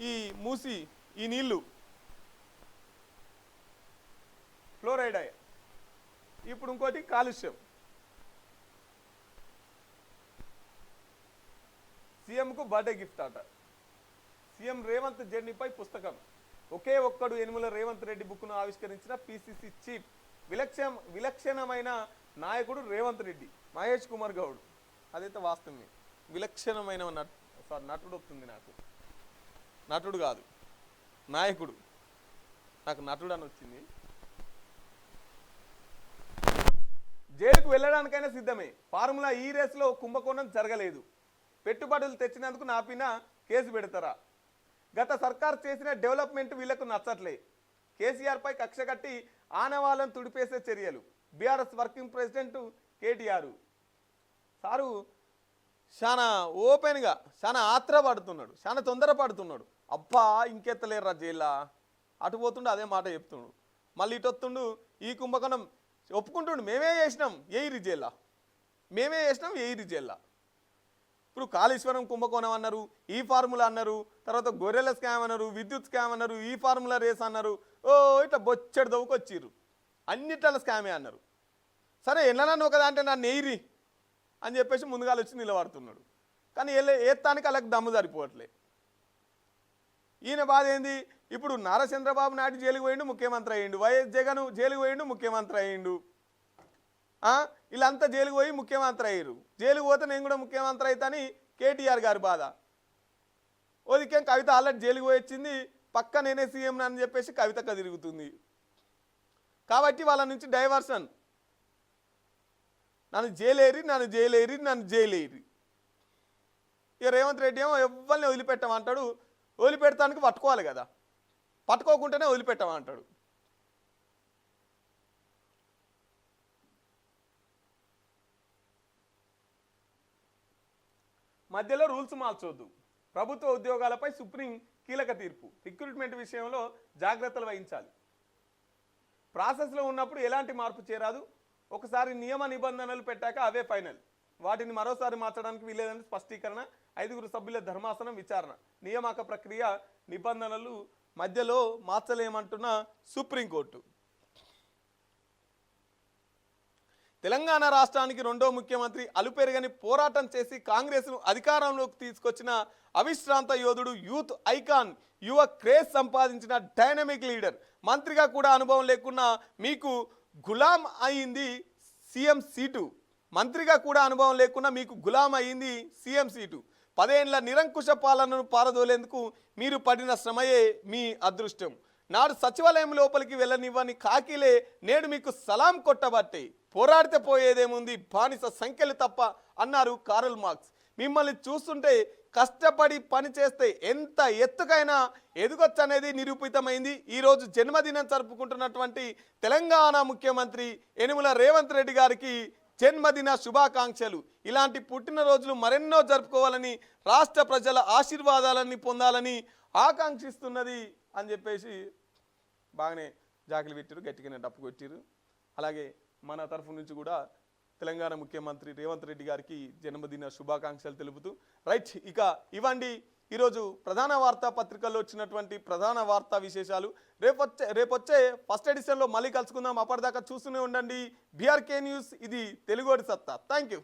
ఈ మూసి ఈ నీళ్లు ఫ్లోరైడ్ అయ్యాయి. ఇప్పుడు ఇంకోటి కాలుష్యం. సీఎంకు బర్త్డే గిఫ్ట్ అట. సీఎం రేవంత్ జర్నీపై పుస్తకం. ఒకే ఒక్కడు యనుమల రేవంత్ రెడ్డి బుక్ను ఆవిష్కరించిన పిసిసి చీఫ్. విలక్షణమైన నాయకుడు రేవంత్ రెడ్డి. మహేష్ కుమార్ గౌడ్. అదైతే వాస్తవమే. విలక్షణమైన నటుడు వస్తుంది నాకు. నటుడు కాదు, నాయకుడు. నాకు నటుడు అని వచ్చింది. జైలుకు వెళ్ళడానికైనా సిద్ధమే. ఫార్ములా ఈ రేసులో కుంభకోణం జరగలేదు. పెట్టుబడులు తెచ్చినందుకు నాపిన కేసు పెడతారా? గత సర్కార్ చేసిన డెవలప్మెంట్ వీళ్లకు నచ్చట్లే. కేసీఆర్పై కక్ష కట్టి ఆనవాళ్ళను తుడిపేసే చర్యలు. BRS working president KTR sir చాలా ఓపెన్గా చాలా ఆత్రపడుతున్నాడు, చాలా తొందరపడుతున్నాడు. అబ్బా ఇంకెత్తలేరురా జైల్లో అటు పోతుండు, అదే మాట చెప్తుండు. మళ్ళీ ఇటు వస్తుండు, ఈ కుంభకోణం ఒప్పుకుంటుండు. మేమే చేసినాం ఎయిరి జైల్లో. ఇప్పుడు కాళేశ్వరం కుంభకోణం అన్నారు, ఈ ఫార్ములా అన్నారు, తర్వాత గొర్రెల స్కామ్ అన్నారు, విద్యుత్ స్కామ్ అన్నారు, ఈ ఫార్ములా రేస్ అన్నారు. ఇట్లా బొచ్చడి దవ్వుకొచ్చిర్రు. అన్నిట్ల స్కామే అన్నారు. సరే ఎన్ననన్ను ఒక దాంట్లో నన్ను ఎయిరి అని చెప్పేసి ముందుగా వచ్చి నిలబడుతున్నాడు. కానీ ఏత్తానికి అలాగ దమ్ము సరిపోవట్లే. ఈయన బాధ ఏంది? ఇప్పుడు నారా చంద్రబాబు నాయుడు జైలుకు పోయిండు, ముఖ్యమంత్రి అయ్యిండు. వైఎస్ జగన్ జైలుకు పోయిండు, ముఖ్యమంత్రి అయ్యిండు. వీళ్ళంతా జైలుకు పోయి ముఖ్యమంత్రి అయ్యారు. జైలుకు పోతే నేను కూడా ముఖ్యమంత్రి అవుతాని కేటీఆర్ గారి బాధ. ఓదికేం కవిత ఆల్రెడీ జైలుకు పోయి వచ్చింది, పక్క నేనే సీఎం అని చెప్పేసి కవితక్క తిరుగుతుంది. కాబట్టి వాళ్ళ నుంచి డైవర్షన్. నన్ను జైలేరి. ఇక రేవంత్ రెడ్డి ఏమో ఎవరిని వదిలిపెట్టమంటాడు. వదిలిపెడతానికి పట్టుకోవాలి కదా, పట్టుకోకుంటేనే వదిలిపెట్టమంటాడు. మధ్యలో రూల్స్ మార్చొద్దు. ప్రభుత్వ ఉద్యోగాలపై సుప్రీం కీలక తీర్పు. రిక్రూట్మెంట్ విషయంలో జాగ్రత్తలు వహించాలి. ప్రాసెస్లో ఉన్నప్పుడు ఎలాంటి మార్పు చేరాదు. ఒకసారి నియమ నిబంధనలు పెట్టాక అవే ఫైనల్. వాటిని మరోసారి మార్చడానికి వీలేదని స్పష్టీకరణ. 5 సభ్యుల ధర్మాసనం విచారణ. నియామక ప్రక్రియ నిబంధనలు మధ్యలో మార్చలేమంటున్న సుప్రీంకోర్టు. తెలంగాణ రాష్ట్రానికి రెండో ముఖ్యమంత్రి అలుపెరగని పోరాటం చేసి కాంగ్రెస్ను అధికారంలోకి తీసుకొచ్చిన అవిశ్రాంత యోధుడు, యూత్ ఐకాన్, యువ క్రేజ్ సంపాదించిన డైనమిక్ లీడర్. మంత్రిగా కూడా అనుభవం లేకున్నా మీకు గులాం అయింది సీఎం సీటు. మంత్రిగా కూడా అనుభవం లేకున్నా మీకు గులాం అయింది సీఎం సీటు. 10 ఏళ్ల నిరంకుశ పాలనను పారదోలేందుకు మీరు పడిన శ్రమయే మీ అదృష్టం. నాడు సచివాలయం లోపలికి వెళ్ళనివ్వని కాకిలే నేడు మీకు సలాం కొట్టబట్టే. పోరాడితే పోయేదేముంది, బానిస సంఖ్యలు తప్ప అన్నారు కారల్ మార్క్స్. మిమ్మల్ని చూస్తుంటే కష్టపడి పని చేస్తే ఎంత ఎత్తుకైనా ఎదుగొచ్చనేది నిరూపితమైంది. ఈరోజు జన్మదినం జరుపుకుంటున్నటువంటి తెలంగాణ ముఖ్యమంత్రి యనుమల రేవంత్ రెడ్డి గారికి జన్మదిన శుభాకాంక్షలు. ఇలాంటి పుట్టినరోజులు మరెన్నో జరుపుకోవాలని, రాష్ట్ర ప్రజల ఆశీర్వాదాలని పొందాలని ఆకాంక్షిస్తున్నది అని చెప్పేసి బాగానే జాకిలు పెట్టారు, గట్టిగానే డప్పు కొట్టారు. అలాగే మన తరఫు నుంచి కూడా తెలంగాణ ముఖ్యమంత్రి రేవంత్ రెడ్డి గారికి జన్మదిన శుభాకాంక్షలు తెలుపుతూ రైట్. ఇక ఇవ్వండి ఈరోజు ప్రధాన వార్తా పత్రికల్లో వచ్చినటువంటి ప్రధాన వార్తా విశేషాలు. రేపొచ్చే ఫస్ట్ ఎడిషన్లో మళ్ళీ కలుసుకుందాం. అప్పటిదాకా చూస్తూనే ఉండండి బీఆర్కే న్యూస్. ఇది తెలుగోడి సత్తా. Thank you.